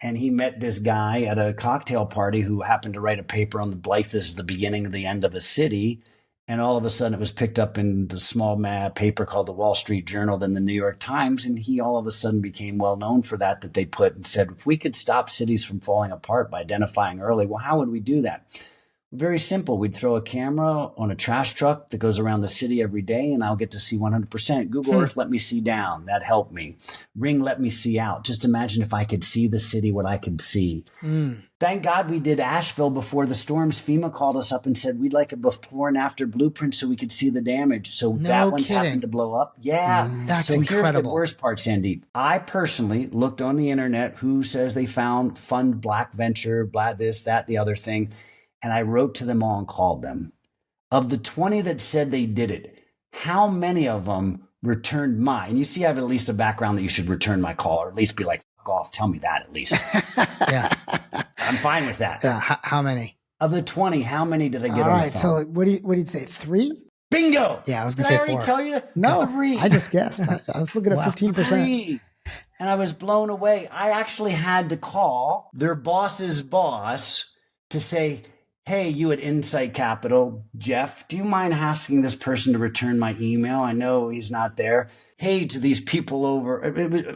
And he met this guy at a cocktail party who happened to write a paper on Blythe is the beginning of the end of a city. And all of a sudden it was picked up in the small paper called the Wall Street Journal, then the New York Times. And he all of a sudden became well known for that they put and said, if we could stop cities from falling apart by identifying early, well, how would we do that? Very simple. We'd throw a camera on a trash truck that goes around the city every day and I'll get to see 100%. Google Earth let me see down. That helped me. Ring let me see out. Just imagine if I could see the city, what I could see. Thank God we did Asheville before the storms. FEMA called us up and said, we'd like a before and after blueprint so we could see the damage. So that one's happened to blow up. Yeah. That's so incredible. Here's the worst part, Sandeep. I personally looked on the internet who says they found fund black venture, blah, this, that, the other thing. And I wrote to them all and called them. Of the 20 that said they did it, how many of them returned and you see I have at least a background that you should return my call or at least be like, fuck off, tell me that at least. Yeah. I'm fine with that. Yeah. How many? Of the 20, how many did I get all on right, the phone? So what do you say, 3? Bingo! Yeah, I was going to say 4. Did I already tell you? No, 3. I just guessed. I was looking at 15%. 3. And I was blown away. I actually had to call their boss's boss to say, hey, you at Insight Capital, Jeff, do you mind asking this person to return my email? I know he's not there. Hey, to these people over,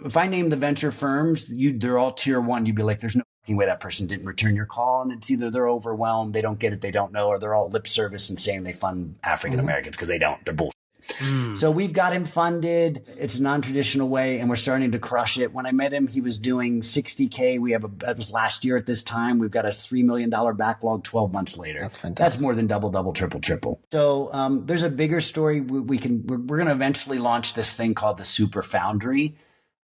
if I name the venture firms, they're all tier 1. You'd be like, there's no way that person didn't return your call. And it's either they're overwhelmed, they don't get it, they don't know, or they're all lip service and saying they fund African Americans because they don't. They're bullshit. So we've got him funded. It's a non-traditional way, and we're starting to crush it. When I met him, he was doing $60K. That was last year at this time. We've got a $3 million backlog 12 months later. That's fantastic. That's more than double, triple. So there's a bigger story. We're going to eventually launch this thing called the Super Foundry.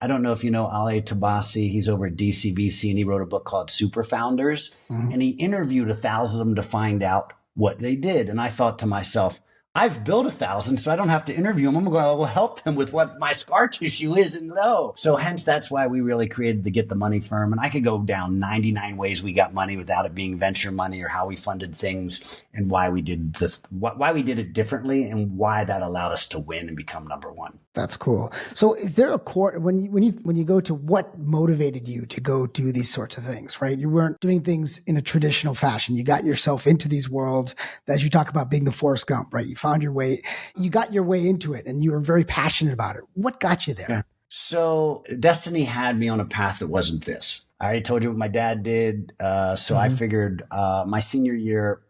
I don't know if you know Ale Tabasi. He's over at DCVC, and he wrote a book called Super Founders. And he interviewed 1,000 of them to find out what they did. And I thought to myself, I've built 1,000, so I don't have to interview them. I'm going to help them with what my scar tissue is and know. So hence, that's why we really created the Get the Money firm. And I could go down 99 ways we got money without it being venture money or how we funded things and why we did it differently and why that allowed us to win and become number 1. That's cool. So is there a core when you go to what motivated you to go do these sorts of things, right? You weren't doing things in a traditional fashion. You got yourself into these worlds, as you talk about being the Forrest Gump, right? You found your way, you got your way into it and you were very passionate about it. What got you there? Yeah. So destiny had me on a path that wasn't this. I already told you what my dad did. So I figured my senior year,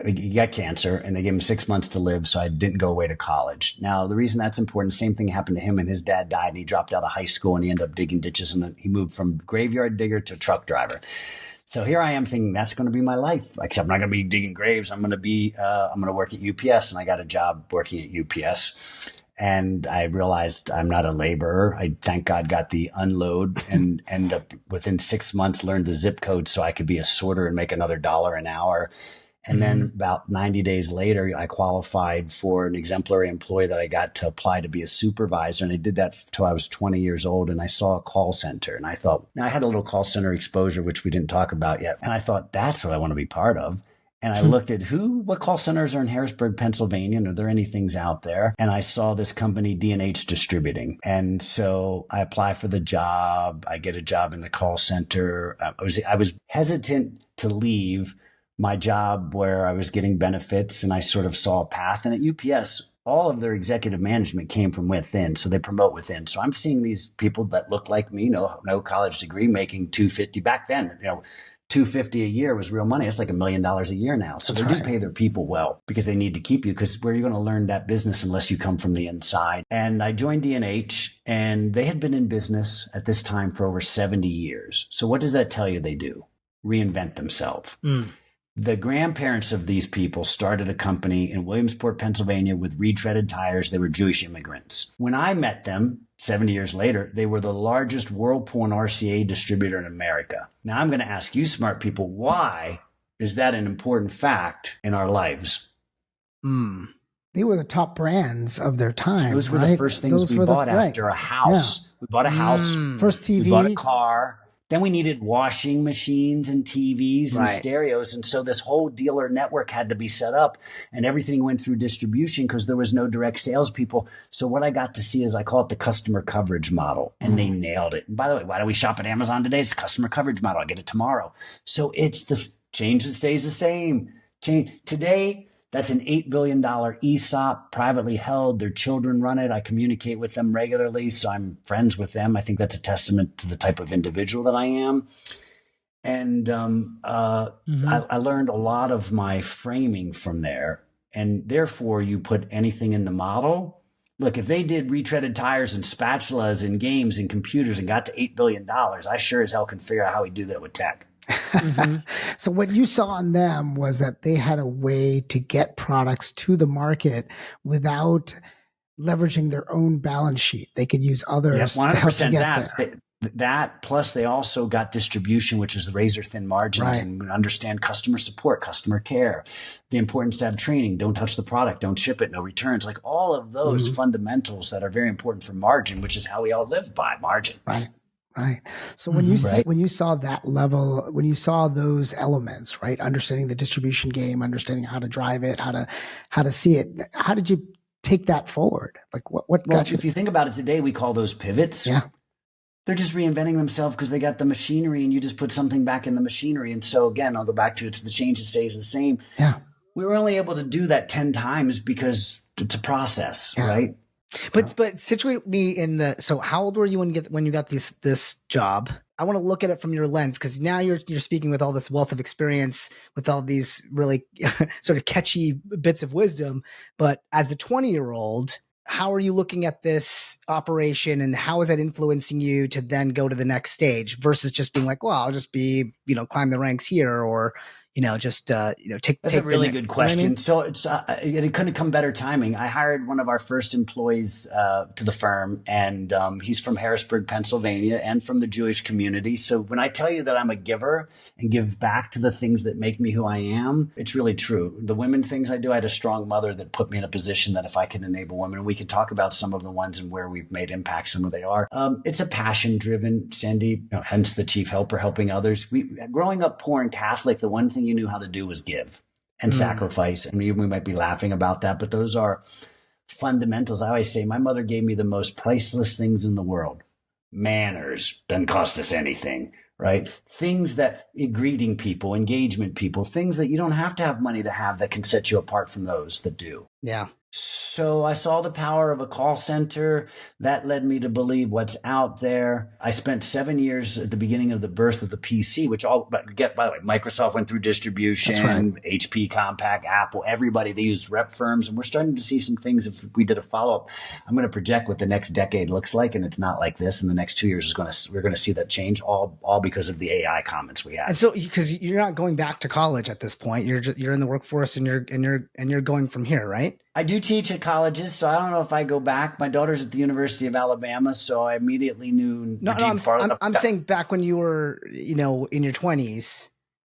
he got cancer and they gave him 6 months to live. So I didn't go away to college. Now, the reason that's important, the same thing happened to him and his dad died and he dropped out of high school and he ended up digging ditches and he moved from graveyard digger to truck driver. So here I am thinking that's going to be my life, except I'm not going to be digging graves. I'm going to work at UPS, and I got a job working at UPS. And I realized I'm not a laborer. I, thank God, got the unload and ended up within 6 months learned the zip code so I could be a sorter and make another $1 an hour. And then about 90 days later, I qualified for an exemplary employee that I got to apply to be a supervisor. And I did that till I was 20 years old. And I saw a call center. And I thought, now I had a little call center exposure, which we didn't talk about yet. And I thought, that's what I want to be part of. And I looked at what call centers are in Harrisburg, Pennsylvania, and are there any things out there? And I saw this company, D&H Distributing. And so I apply for the job. I get a job in the call center. I was hesitant to leave my job where I was getting benefits, and I sort of saw a path. And at UPS, all of their executive management came from within. So they promote within. So I'm seeing these people that look like me, no college degree, making $250 back then, $250 a year was real money. It's like $1 million a year now. So they do pay their people well because they need to keep you, because where are you going to learn that business unless you come from the inside? And I joined D&H, and they had been in business at this time for over 70 years. So what does that tell you they do? Reinvent themselves. The grandparents of these people started a company in Williamsport, Pennsylvania with retreaded tires. They were Jewish immigrants. When I met them 70 years later, they were the largest Whirlpool and RCA distributor in America. Now I'm going to ask you smart people, why is that an important fact in our lives? They were the top brands of their time. Those were the first things we bought after a house. Yeah. We bought a house. First TV. We bought a car. Then we needed washing machines and TVs and stereos. And so this whole dealer network had to be set up, and everything went through distribution because there was no direct salespeople. So what I got to see is, I call it the customer coverage model, and they nailed it. And by the way, why do we shop at Amazon today? It's customer coverage model. I get it tomorrow. So it's this change that stays the same. Today, that's an $8 billion ESOP, privately held. Their children run it. I communicate with them regularly, so I'm friends with them. I think that's a testament to the type of individual that I am. And I learned a lot of my framing from there. And therefore, you put anything in the model. Look, if they did retreaded tires and spatulas and games and computers and got to $8 billion, I sure as hell can figure out how we do that with tech. So what you saw in them was that they had a way to get products to the market without leveraging their own balance sheet. They could use others to help them get there. That plus they also got distribution, which is the razor thin margins, and understand customer support, customer care, the importance to have training, don't touch the product, don't ship it, no returns, like all of those fundamentals that are very important for margin, which is how we all live by margin. Right. So when you saw that level, when you saw those elements, right, understanding the distribution game, understanding how to drive it, how to see it, how did you take that forward? Like what got you? If you think about it today, we call those pivots. Yeah. They're just reinventing themselves because they got the machinery, and you just put something back in the machinery. And so again, I'll go back to it's the change that stays the same. Yeah. We were only able to do that 10 times because it's a process, right? But situate me in so how old were you when you got this job? I want to look at it from your lens, because now you're speaking with all this wealth of experience, with all these really sort of catchy bits of wisdom. But as the 20-year-old, how are you looking at this operation, and how is that influencing you to then go to the next stage versus just being like, well, I'll just be, climb the ranks here, or, take. That's a really good question. You know what I mean? So it couldn't come better timing. I hired one of our first employees to the firm, and he's from Harrisburg, Pennsylvania, and from the Jewish community. So when I tell you that I'm a giver and give back to the things that make me who I am, it's really true. The women things I do, I had a strong mother that put me in a position that if I could enable women, we could talk about some of the ones and where we've made impacts and who they are. It's a passion driven, Sandeep, hence the chief helper, helping others. Growing up poor and Catholic, the one thing you knew how to do was give and sacrifice. I mean, we might be laughing about that, but those are fundamentals. I always say my mother gave me the most priceless things in the world. Manners doesn't cost us anything, right? Things that greeting people, engagement people, things that you don't have to have money to have that can set you apart from those that do. Yeah. So I saw the power of a call center. That led me to believe what's out there. I spent 7 years at the beginning of the birth of the PC, by the way, Microsoft went through distribution, HP, Compaq, Apple, everybody, they used rep firms. And we're starting to see some things. If we did a follow-up, I'm going to project what the next decade looks like. And it's not like this. In the next 2 years, we're going to see that change all because of the AI comments we had. And so, because you're not going back to college at this point, you're in the workforce, and you're going from here, right? I do teach at colleges, so I don't know if I go back. My daughter's at the University of Alabama, so I immediately knew. I'm saying back when you were, in your 20s.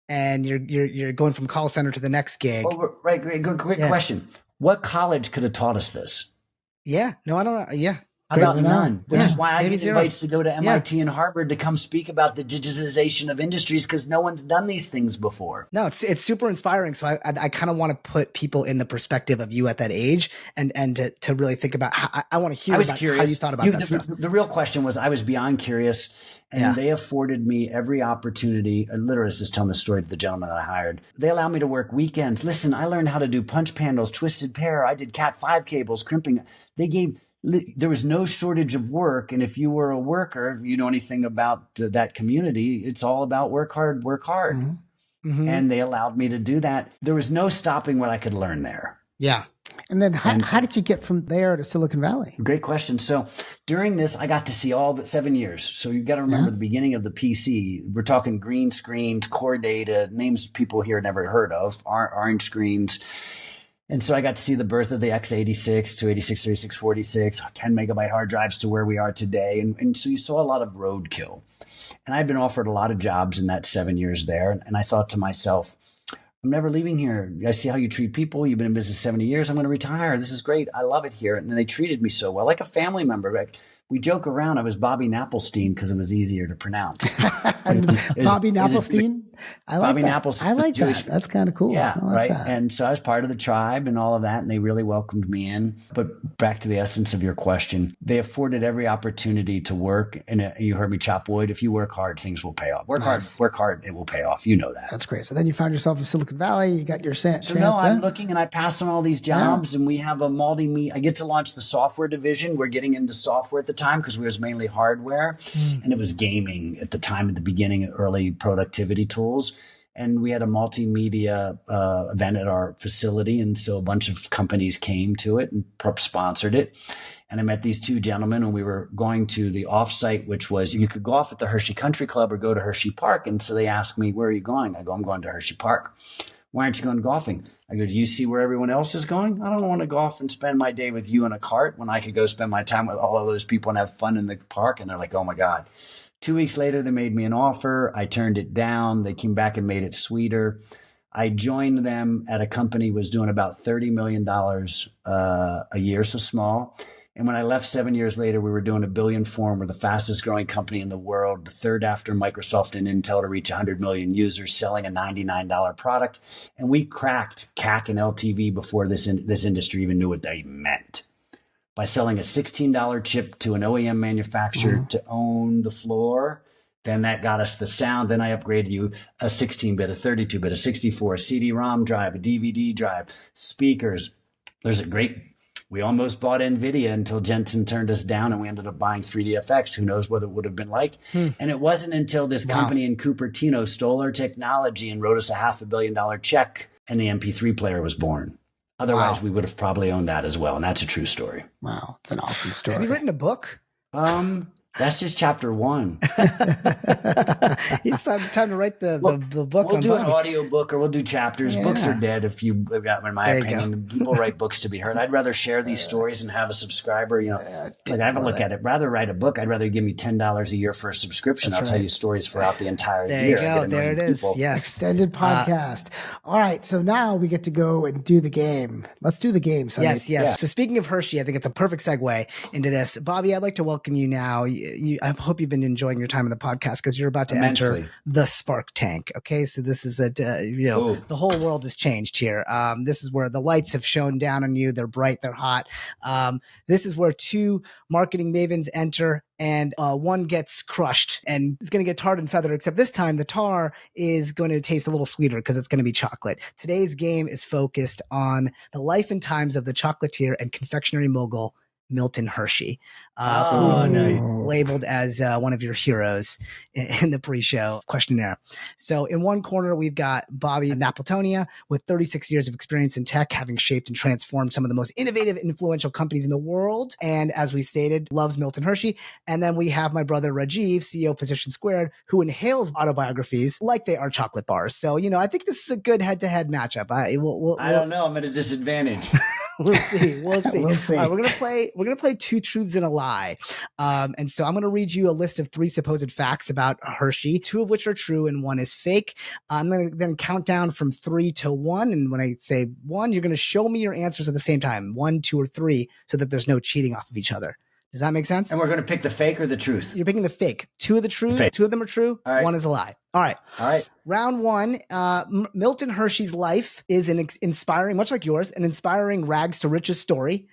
and you're going from call center to the next gig. Oh, right. Great question. What college could have taught us this? Yeah. No, I don't know. Yeah. How about none? Which is why I maybe get zero. invites to go to MIT and Harvard to come speak about the digitization of industries because no one's done these things before. No, it's super inspiring. So I kind of want to put people in the perspective of you at that age and to really think about how I want to hear about how you thought about that stuff. The real question was I was beyond curious, and they afforded me every opportunity. I literally was just telling the story to the gentleman that I hired. They allowed me to work weekends. Listen, I learned how to do punch panels, twisted pair. I did Cat5 cables, crimping. There was no shortage of work. And if you were a worker, you know anything about that community, it's all about work hard, work hard. Mm-hmm. And they allowed me to do that. There was no stopping what I could learn there. Yeah. And then how did you get from there to Silicon Valley? Great question. So during this, I got to see all the 7 years. So you got to remember the beginning of the PC. We're talking green screens, core data, names people here never heard of, orange screens. And so I got to see the birth of the x86, 286, 3646, 10 megabyte hard drives to where we are today. And so you saw a lot of roadkill. And I'd been offered a lot of jobs in that 7 years there. And I thought to myself, I'm never leaving here. I see how you treat people. You've been in business 70 years. I'm going to retire. This is great. I love it here. And they treated me so well, like a family member. We joke around. I was Bobby Napolstein because it was easier to pronounce. Bobby Napolstein? I like Bobby that. Napolstein. I like that. That's kind of cool. Yeah, like right. That. And so I was part of the tribe and all of that, and they really welcomed me in. But back to the essence of your question, they afforded every opportunity to work. And you heard me chop wood. If you work hard, things will pay off. Work hard, it will pay off. You know that. That's great. So then you found yourself in Silicon Valley. You got your chance. So no, I'm looking and I passed on all these jobs and we have a I get to launch the software division. We're getting into software at the time because we was mainly hardware and it was gaming at the time at the beginning, early productivity tools. And we had a multimedia event at our facility. And so a bunch of companies came to it and sponsored it. And I met these two gentlemen and we were going to the offsite, which was you could golf at the Hershey Country Club or go to Hershey Park. And so they asked me, where are you going? I go, I'm going to Hershey Park. Why aren't you going golfing? I go, do you see where everyone else is going? I don't want to golf and spend my day with you in a cart when I could go spend my time with all of those people and have fun in the park. And they're like, oh my God. 2 weeks later, they made me an offer. I turned it down. They came back and made it sweeter. I joined them at a company was doing about $30 million a year, so small. And when I left 7 years later, we were doing $1 billion form. We're the fastest growing company in the world, the third after Microsoft and Intel to reach 100 million users, selling a $99 product. And we cracked CAC and LTV before this industry even knew what they meant. By selling a $16 chip to an OEM manufacturer to own the floor, then that got us the sound. Then I upgraded you a 16-bit, a 32-bit, a 64, a CD-ROM drive, a DVD drive, speakers. We almost bought NVIDIA until Jensen turned us down and we ended up buying 3DFX. Who knows what it would have been like. And it wasn't until this company in Cupertino stole our technology and wrote us a $500 million check and the MP3 player was born. Otherwise, we would have probably owned that as well. And that's a true story. Wow. It's an awesome story. Have you written a book? That's just chapter 1. It's time to write the book. We'll do an audio book or we'll do chapters. Books are dead in my opinion. People write books to be heard. I'd rather share these stories and have a subscriber. I have a look at it. Rather write a book, I'd rather give me $10 a year for a subscription. I'll tell you stories throughout the entire year. There you go. There it is. Yes. Extended podcast. All right. So now we get to go and do the game. Let's do the game, Sandeep. Yes. Yeah. So speaking of Hershey, I think it's a perfect segue into this. Bobby, I'd like to welcome you now. I hope you've been enjoying your time on the podcast because you're about to enter the Spark Tank. Okay, so this is the whole world has changed here. This is where the lights have shone down on you. They're bright, they're hot. This is where two marketing mavens enter, and one gets crushed and is going to get tarred and feathered. Except this time, the tar is going to taste a little sweeter because it's going to be chocolate. Today's game is focused on the life and times of the chocolatier and confectionery mogul Milton Hershey, labeled as one of your heroes in the pre-show questionnaire. So in one corner, we've got Bobby Napoltonia with 36 years of experience in tech, having shaped and transformed some of the most innovative and influential companies in the world. And as we stated, loves Milton Hershey. And then we have my brother Rajiv, CEO of Position Squared, who inhales autobiographies like they are chocolate bars. So, I think this is a good head-to-head matchup. I don't know. I'm at a disadvantage. We'll see. We'll see. We'll see. All right, we're gonna play two truths and a lie. And so I'm gonna read you a list of 3 supposed facts about Hershey, 2 of which are true and 1 is fake. I'm gonna then count down from 3 to 1, and when I say 1, you're gonna show me your answers at the same time, 1, 2, or 3, so that there's no cheating off of each other. Does that make sense? And we're going to pick the fake or the truth? You're picking the fake. 2 of the truth. 2 of them are true. All right. 1 is a lie. All right. All right. Round 1. Milton Hershey's life is an inspiring, much like yours, an inspiring rags to riches story.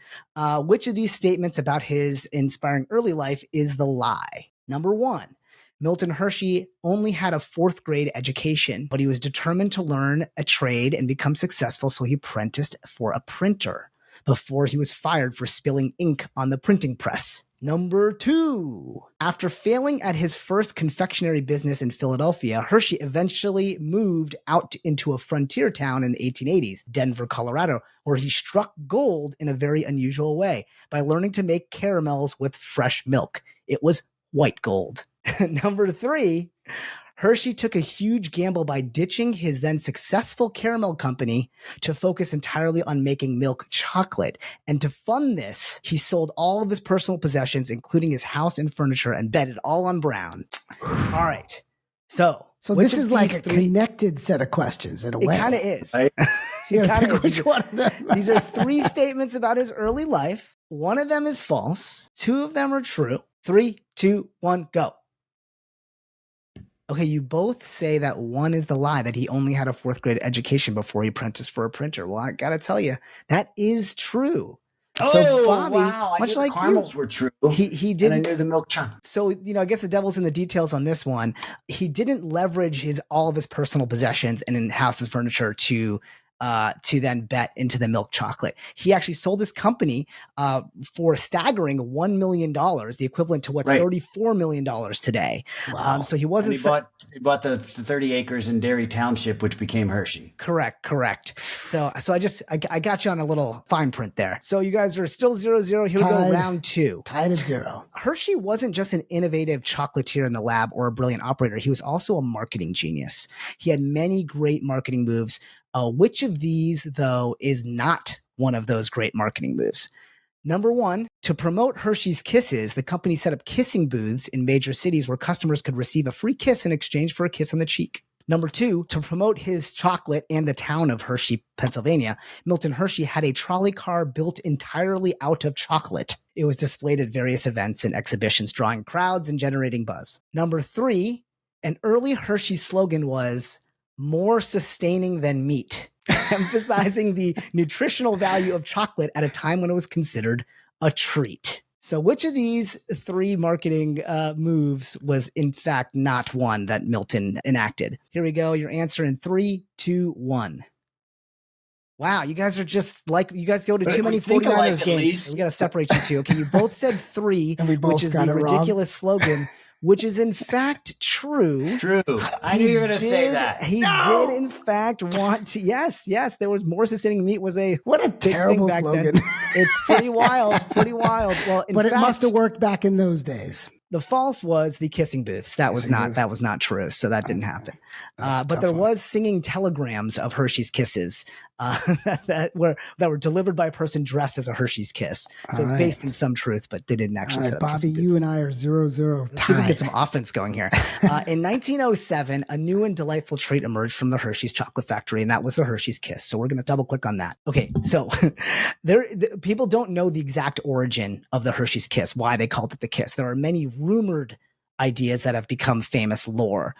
Which of these statements about his inspiring early life is the lie? Number 1. Milton Hershey only had a 4th grade education, but he was determined to learn a trade and become successful, so he apprenticed for a printer before he was fired for spilling ink on the printing press. Number 2. After failing at his first confectionery business in Philadelphia, Hershey eventually moved out into a frontier town in the 1880s, Denver, Colorado, where he struck gold in a very unusual way by learning to make caramels with fresh milk. It was white gold. Number 3. Hershey took a huge gamble by ditching his then successful caramel company to focus entirely on making milk chocolate. And to fund this, he sold all of his personal possessions, including his house and furniture, and bet it all on Brown. All right. So this is like a connected set of questions in a way. It kind of is. It kind of is. Which one of them? These are 3 statements about his early life. 1 of them is false. 2 of them are true. 3, 2, 1, go. Okay, you both say that 1 is the lie, that he only had a 4th grade education before he apprenticed for a printer. Well, I gotta tell you, that is true. So Bobby, wow. Much like the caramels were true. He didn't. And I knew the milk chocolate. So, I guess the devil's in the details on this one. He didn't leverage all of his personal possessions and in houses furniture to then bet into the milk chocolate. He actually sold his company for a staggering $1 million, the equivalent to what's $34 million today. Wow. So he wasn't. And he bought the 30 acres in Dairy Township, which became Hershey. Correct. So I got you on a little fine print there. So you guys are still 0-0. Here we go, round 2. Tied at 0. Hershey wasn't just an innovative chocolatier in the lab or a brilliant operator. He was also a marketing genius. He had many great marketing moves. Which of these, though, is not one of those great marketing moves? Number 1, to promote Hershey's Kisses, the company set up kissing booths in major cities where customers could receive a free kiss in exchange for a kiss on the cheek. Number 2, to promote his chocolate and the town of Hershey, Pennsylvania, Milton Hershey had a trolley car built entirely out of chocolate. It was displayed at various events and exhibitions, drawing crowds and generating buzz. Number 3, an early Hershey slogan was, "More sustaining than meat," emphasizing the nutritional value of chocolate at a time when it was considered a treat. So which of these 3 marketing moves was in fact not one that Milton enacted? Here we go. Your answer in 3, 2, 1. Wow, you guys are just like, you guys go to too many 49ers games. We got to separate you 2. Okay, you both said 3, which is the ridiculous slogan, which is in fact true. True. I knew you were going to say that. He did in fact want to. Yes. There was more sustaining meat was a what a terrible slogan. It's pretty wild. Well, but it must have worked back in those days. The false was the kissing booths. That was not true. So that didn't happen. But there was singing telegrams of Hershey's Kisses that were delivered by a person dressed as a Hershey's Kiss. So it's based in some truth, but they didn't actually set up Bobby, kissing booths. you and I are 0-0 Let's see if we can get some offense going here. In 1907, a new and delightful treat emerged from the Hershey's chocolate factory, and that was the Hershey's Kiss. So we're going to double click on that. Okay, so people don't know the exact origin of the Hershey's Kiss, why they called it the Kiss. There are many rumored ideas that have become famous lore.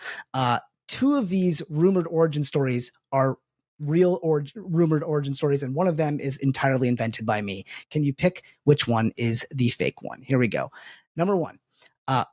2 of these rumored origin stories are real or rumored origin stories, and one of them is entirely invented by me. Can you pick which one is the fake one? Here we go. Number 1.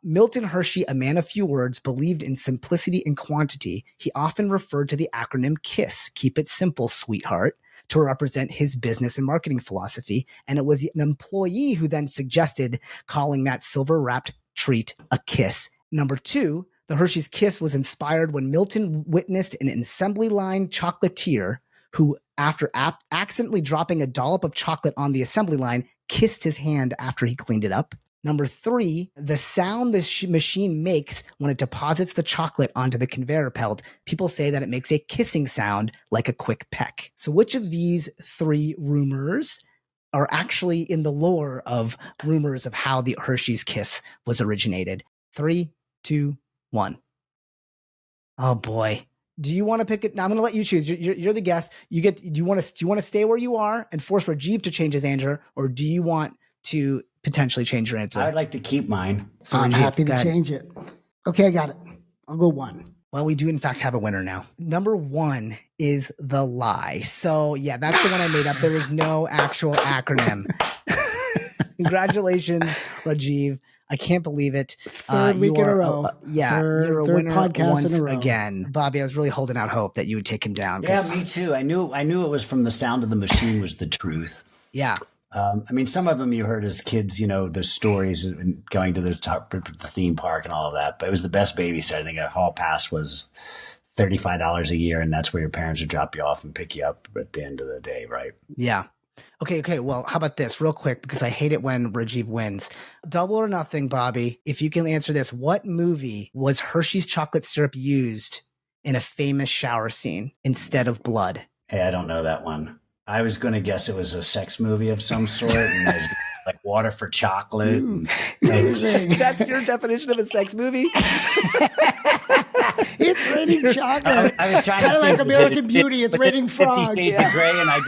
Milton Hershey, a man of few words, believed in simplicity and quantity. He often referred to the acronym KISS, keep it simple, sweetheart, to represent his business and marketing philosophy. And it was an employee who then suggested calling that silver-wrapped treat a kiss. Number 2, the Hershey's Kiss was inspired when Milton witnessed an assembly line chocolatier who, after accidentally dropping a dollop of chocolate on the assembly line, kissed his hand after he cleaned it up. Number 3, the sound this machine makes when it deposits the chocolate onto the conveyor belt, people say that it makes a kissing sound like a quick peck. So which of these 3 rumors are actually in the lore of rumors of how the Hershey's Kiss was originated? 3, 2, 1. Oh boy. Do you want to pick it? Now I'm going to let you choose. You're the guest. Do you want to stay where you are and force Rajiv to change his answer, or do you want to potentially change your answer? I would like to keep mine. So I'm Rajiv, happy to go ahead. change it. Okay, I got it. I'll go 1. Well, we do in fact have a winner now. Number 1 is the lie. So yeah, that's the one I made up. There was no actual acronym. Congratulations, Rajiv. I can't believe it. Third week in a row. You're a third winner podcast once in a row. again. Bobby, I was really holding out hope that you would take him down. Yeah, me too. I knew it was from the sound of the machine was the truth. Yeah. I mean, some of them you heard as kids, the stories and going to the theme park and all of that. But it was the best babysitter. I think a hall pass was $35 a year, and that's where your parents would drop you off and pick you up at the end of the day, right? Yeah. Okay. Well, how about this real quick, because I hate it when Rajiv wins. Double or nothing, Bobby. If you can answer this, what movie was Hershey's chocolate syrup used in a famous shower scene instead of blood? Hey, I don't know that one. I was going to guess it was a sex movie of some sort, and I was like Water for Chocolate. That's your definition of a sex movie? It's raining chocolate. I was trying kind to of like American Beauty. It's raining 50 frogs. Shades of Grey, and I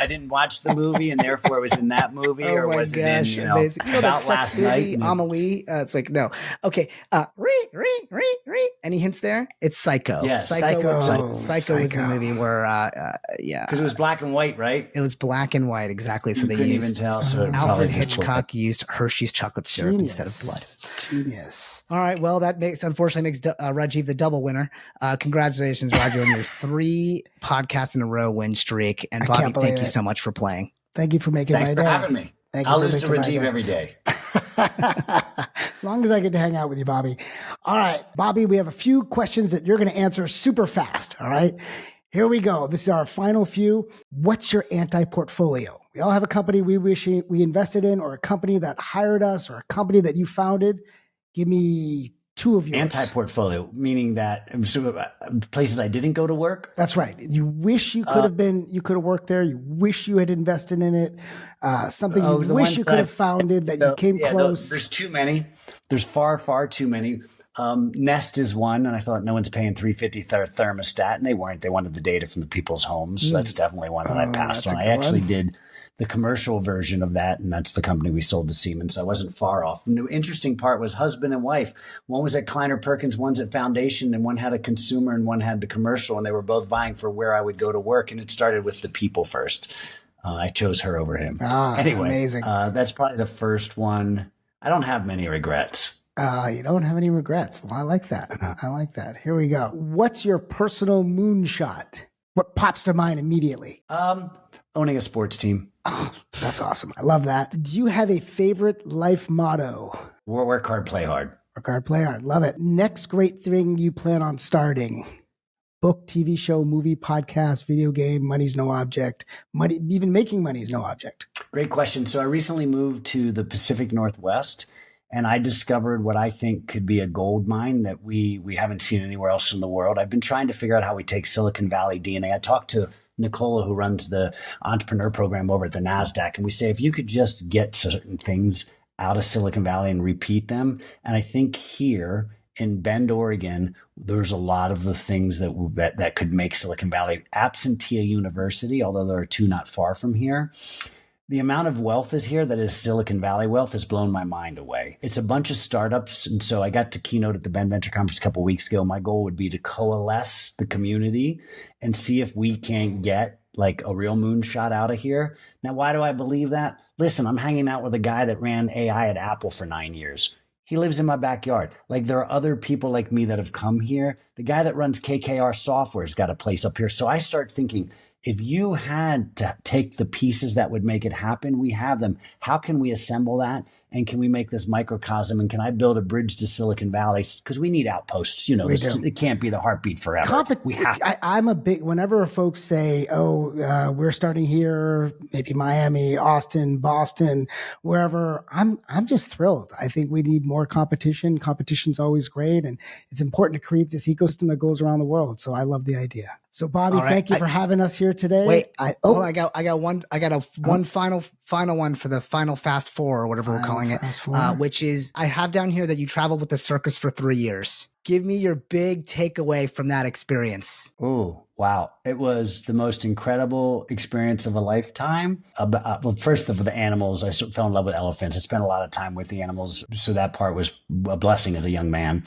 didn't watch the movie, and therefore it was in that movie, or was it in amazing. About that sex Last movie, Night? Amelie. It's like no. Okay. Re. Any hints there? It's Psycho. Yes, Psycho was Psycho. the movie where because it was black and white, right? It was black and white, exactly. So You they couldn't used even tell. So it Alfred probably just Hitchcock used Hershey's chocolate syrup instead of blood. Genius. All right. Well, that unfortunately makes Rajiv the double winner. Congratulations, Roger, on your 3 podcasts in a row win streak. And Bobby, thank you so much for playing. Thank you for making Thanks my for day. having me. I'll lose to Rajiv every day. As long as I get to hang out with you, Bobby. All right, Bobby, we have a few questions that you're going to answer super fast. All right, here we go. This is our final few. What's your anti-portfolio? We all have a company we wish we invested in, or a company that hired us, or a company that you founded. Give me 2 of yours. Anti-portfolio, meaning that places I didn't go to work. That's right. You wish you could have worked there. You wish you had invested in it. Something you wish you could have founded that you came close. There's too many. There's far, far too many. Nest is one, and I thought no one's paying $350 thermostat, and they weren't. They wanted the data from the people's homes. So that's definitely one that I passed on. I actually did the commercial version of that, and that's the company we sold to Siemens. So I wasn't far off. And the interesting part was husband and wife. One was at Kleiner Perkins, one's at Foundation, and one had a consumer and one had the commercial, and they were both vying for where I would go to work. And it started with the people first. I chose her over him. Anyway, amazing. That's probably the first one. I don't have many regrets. You don't have any regrets. Well, I like that. I like that. Here we go. What's your personal moonshot? What pops to mind immediately? Owning a sports team. Oh, that's awesome. I love that. Do you have a favorite life motto? Work hard, play hard. Work hard, play hard. Love it. Next great thing you plan on starting? Book, TV show, movie, podcast, video game, money's no object. Money, even making money is no object. Great question. So I recently moved to the Pacific Northwest, and I discovered what I think could be a gold mine that we haven't seen anywhere else in the world. I've been trying to figure out how we take Silicon Valley DNA. I talked to Nicola, who runs the entrepreneur program over at the NASDAQ, and we say, if you could just get certain things out of Silicon Valley and repeat them. And I think here in Bend, Oregon, there's a lot of the things that could make Silicon Valley absentee a university, although there are 2 not far from here. The amount of wealth is here that is Silicon Valley wealth has blown my mind away. It's a bunch of startups. And so I got to keynote at the Bend Venture Conference a couple of weeks ago. My goal would be to coalesce the community and see if we can get like a real moonshot out of here. Now, why do I believe that? Listen, I'm hanging out with a guy that ran AI at Apple for 9 years. He lives in my backyard. Like, there are other people like me that have come here. The guy that runs KKR Software has got a place up here. So I start thinking, if you had to take the pieces that would make it happen, we have them. How can we assemble that? And can we make this microcosm? And can I build a bridge to Silicon Valley? Because we need outposts. You know, it can't be the heartbeat forever. We have to. I'm a big, whenever folks say, we're starting here, maybe Miami, Austin, Boston, wherever, I'm just thrilled. I think we need more competition. Competition's always great. And it's important to create this ecosystem that goes around the world. So I love the idea. So Bobby, thank you for having us here today. Wait, I got one final final one for the final fast four, or whatever we're calling it, which is, I have down here that you traveled with the circus for 3 years. Give me your big takeaway from that experience. Oh, wow. It was the most incredible experience of a lifetime. Well, first of the animals, I fell in love with elephants. I spent a lot of time with the animals. So that part was a blessing as a young man.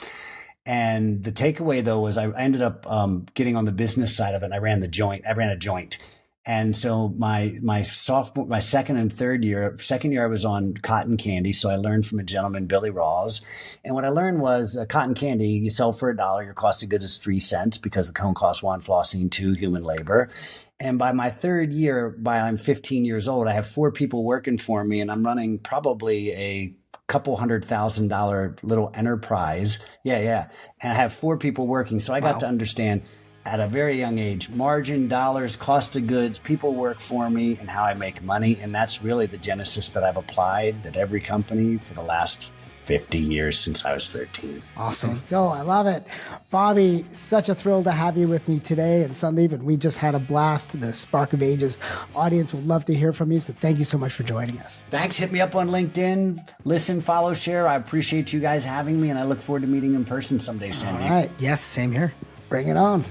And the takeaway, though, was I ended up getting on the business side of it. And I ran a joint. And so my second and third year, second year I was on cotton candy. So I learned from a gentleman, Billy Rawls. And what I learned was cotton candy, you sell for $1, your cost of goods is 3 cents because the cone costs 1, flossing 2, human labor. And by my third year, I'm 15 years old, I have 4 people working for me and I'm running probably a couple $100,000 little enterprise. Yeah. And I have 4 people working. So I got to understand at a very young age, margin, dollars, cost of goods, people work for me, and how I make money. And that's really the genesis that I've applied at every company for the last 50 years since I was 13. Awesome. Go. I love it. Bobby, such a thrill to have you with me today. And Sandeep, and we just had a blast. The Spark of Ages audience would love to hear from you. So thank you so much for joining us. Thanks. Hit me up on LinkedIn. Listen, follow, share. I appreciate you guys having me, and I look forward to meeting in person someday, Sandeep. All right. Yes, same here. Bring it on.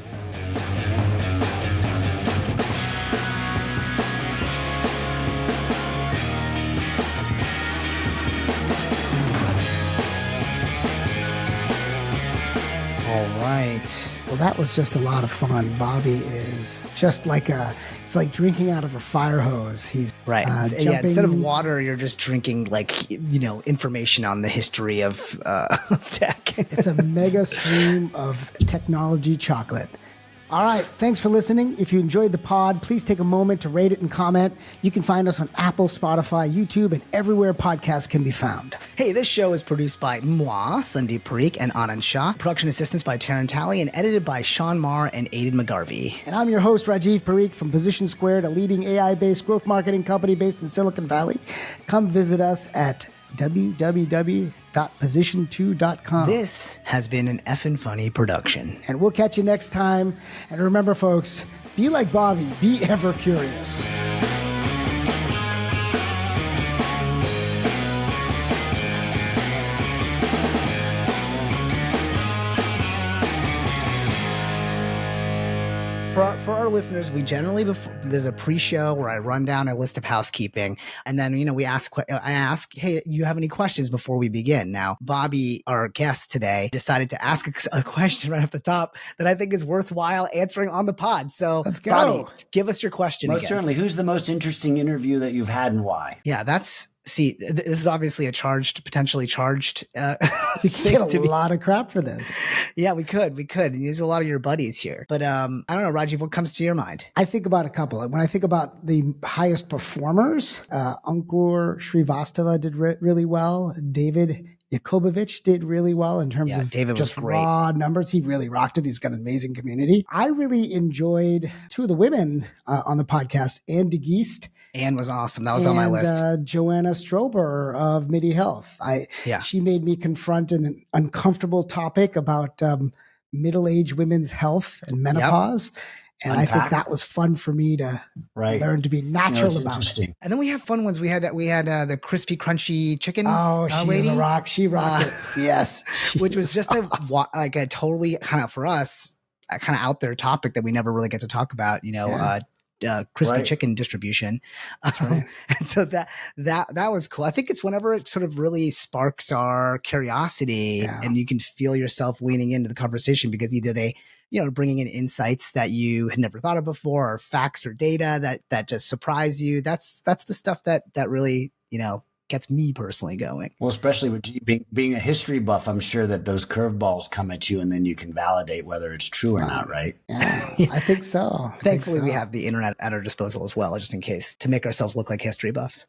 All right. Well, that was just a lot of fun. Bobby is just it's like drinking out of a fire hose. He's right. Instead of water, you're just drinking information on the history of tech. It's a mega stream of technology chocolate. All right. Thanks for listening. If you enjoyed the pod, please take a moment to rate it and comment. You can find us on Apple, Spotify, YouTube, and everywhere podcasts can be found. Hey, this show is produced by moi, Sandeep Parikh, and Anand Shah. Production assistance by Taryn Talley and edited by Sean Marr and Aiden McGarvey. And I'm your host, Rajiv Parikh from Position Squared, a leading AI-based growth marketing company based in Silicon Valley. Come visit us at www.position2.com. This has been an effing funny production. And we'll catch you next time. And remember, folks, be like Bobby, be ever curious. For our listeners, we generally, there's a pre-show where I run down a list of housekeeping, and then I ask, hey, you have any questions before we begin? Now, Bobby, our guest today, decided to ask a question right off the top that I think is worthwhile answering on the pod. So, let's go. Bobby, give us your question. Most certainly. Who's the most interesting interview that you've had and why? Yeah, this is obviously a potentially charged. We get a lot of crap for this. Yeah, we could. And use a lot of your buddies here. But I don't know, Rajiv, what comes to your mind? I think about a couple. When I think about the highest performers, Ankur Srivastava did really well. David Yakubovich did really well in terms of David just was great. Raw numbers. He really rocked it. He's got an amazing community. I really enjoyed 2 of the women on the podcast, Anne DeGeest. Anne was awesome. That was on my list. Joanna Strober of MIDI Health. She made me confront an uncomfortable topic about middle-aged women's health and menopause. Yep. And I think that was fun for me to learn to be natural about it. And then we have fun ones. We had the crispy, crunchy chicken. Oh, she was a rock. She rocked it. Yes. Which was just a totally kind of, for us, a kind of out there topic that we never really get to talk about, crispy chicken distribution. That's right. And so that was cool. I think it's whenever it sort of really sparks our curiosity and you can feel yourself leaning into the conversation because either they, bringing in insights that you had never thought of before or facts or data that just surprise you. That's the stuff that really, gets me personally going. Well, especially with being a history buff, I'm sure that those curveballs come at you and then you can validate whether it's true or not, right? Yeah, I think so. Thankfully, we have the internet at our disposal as well, just in case, to make ourselves look like history buffs.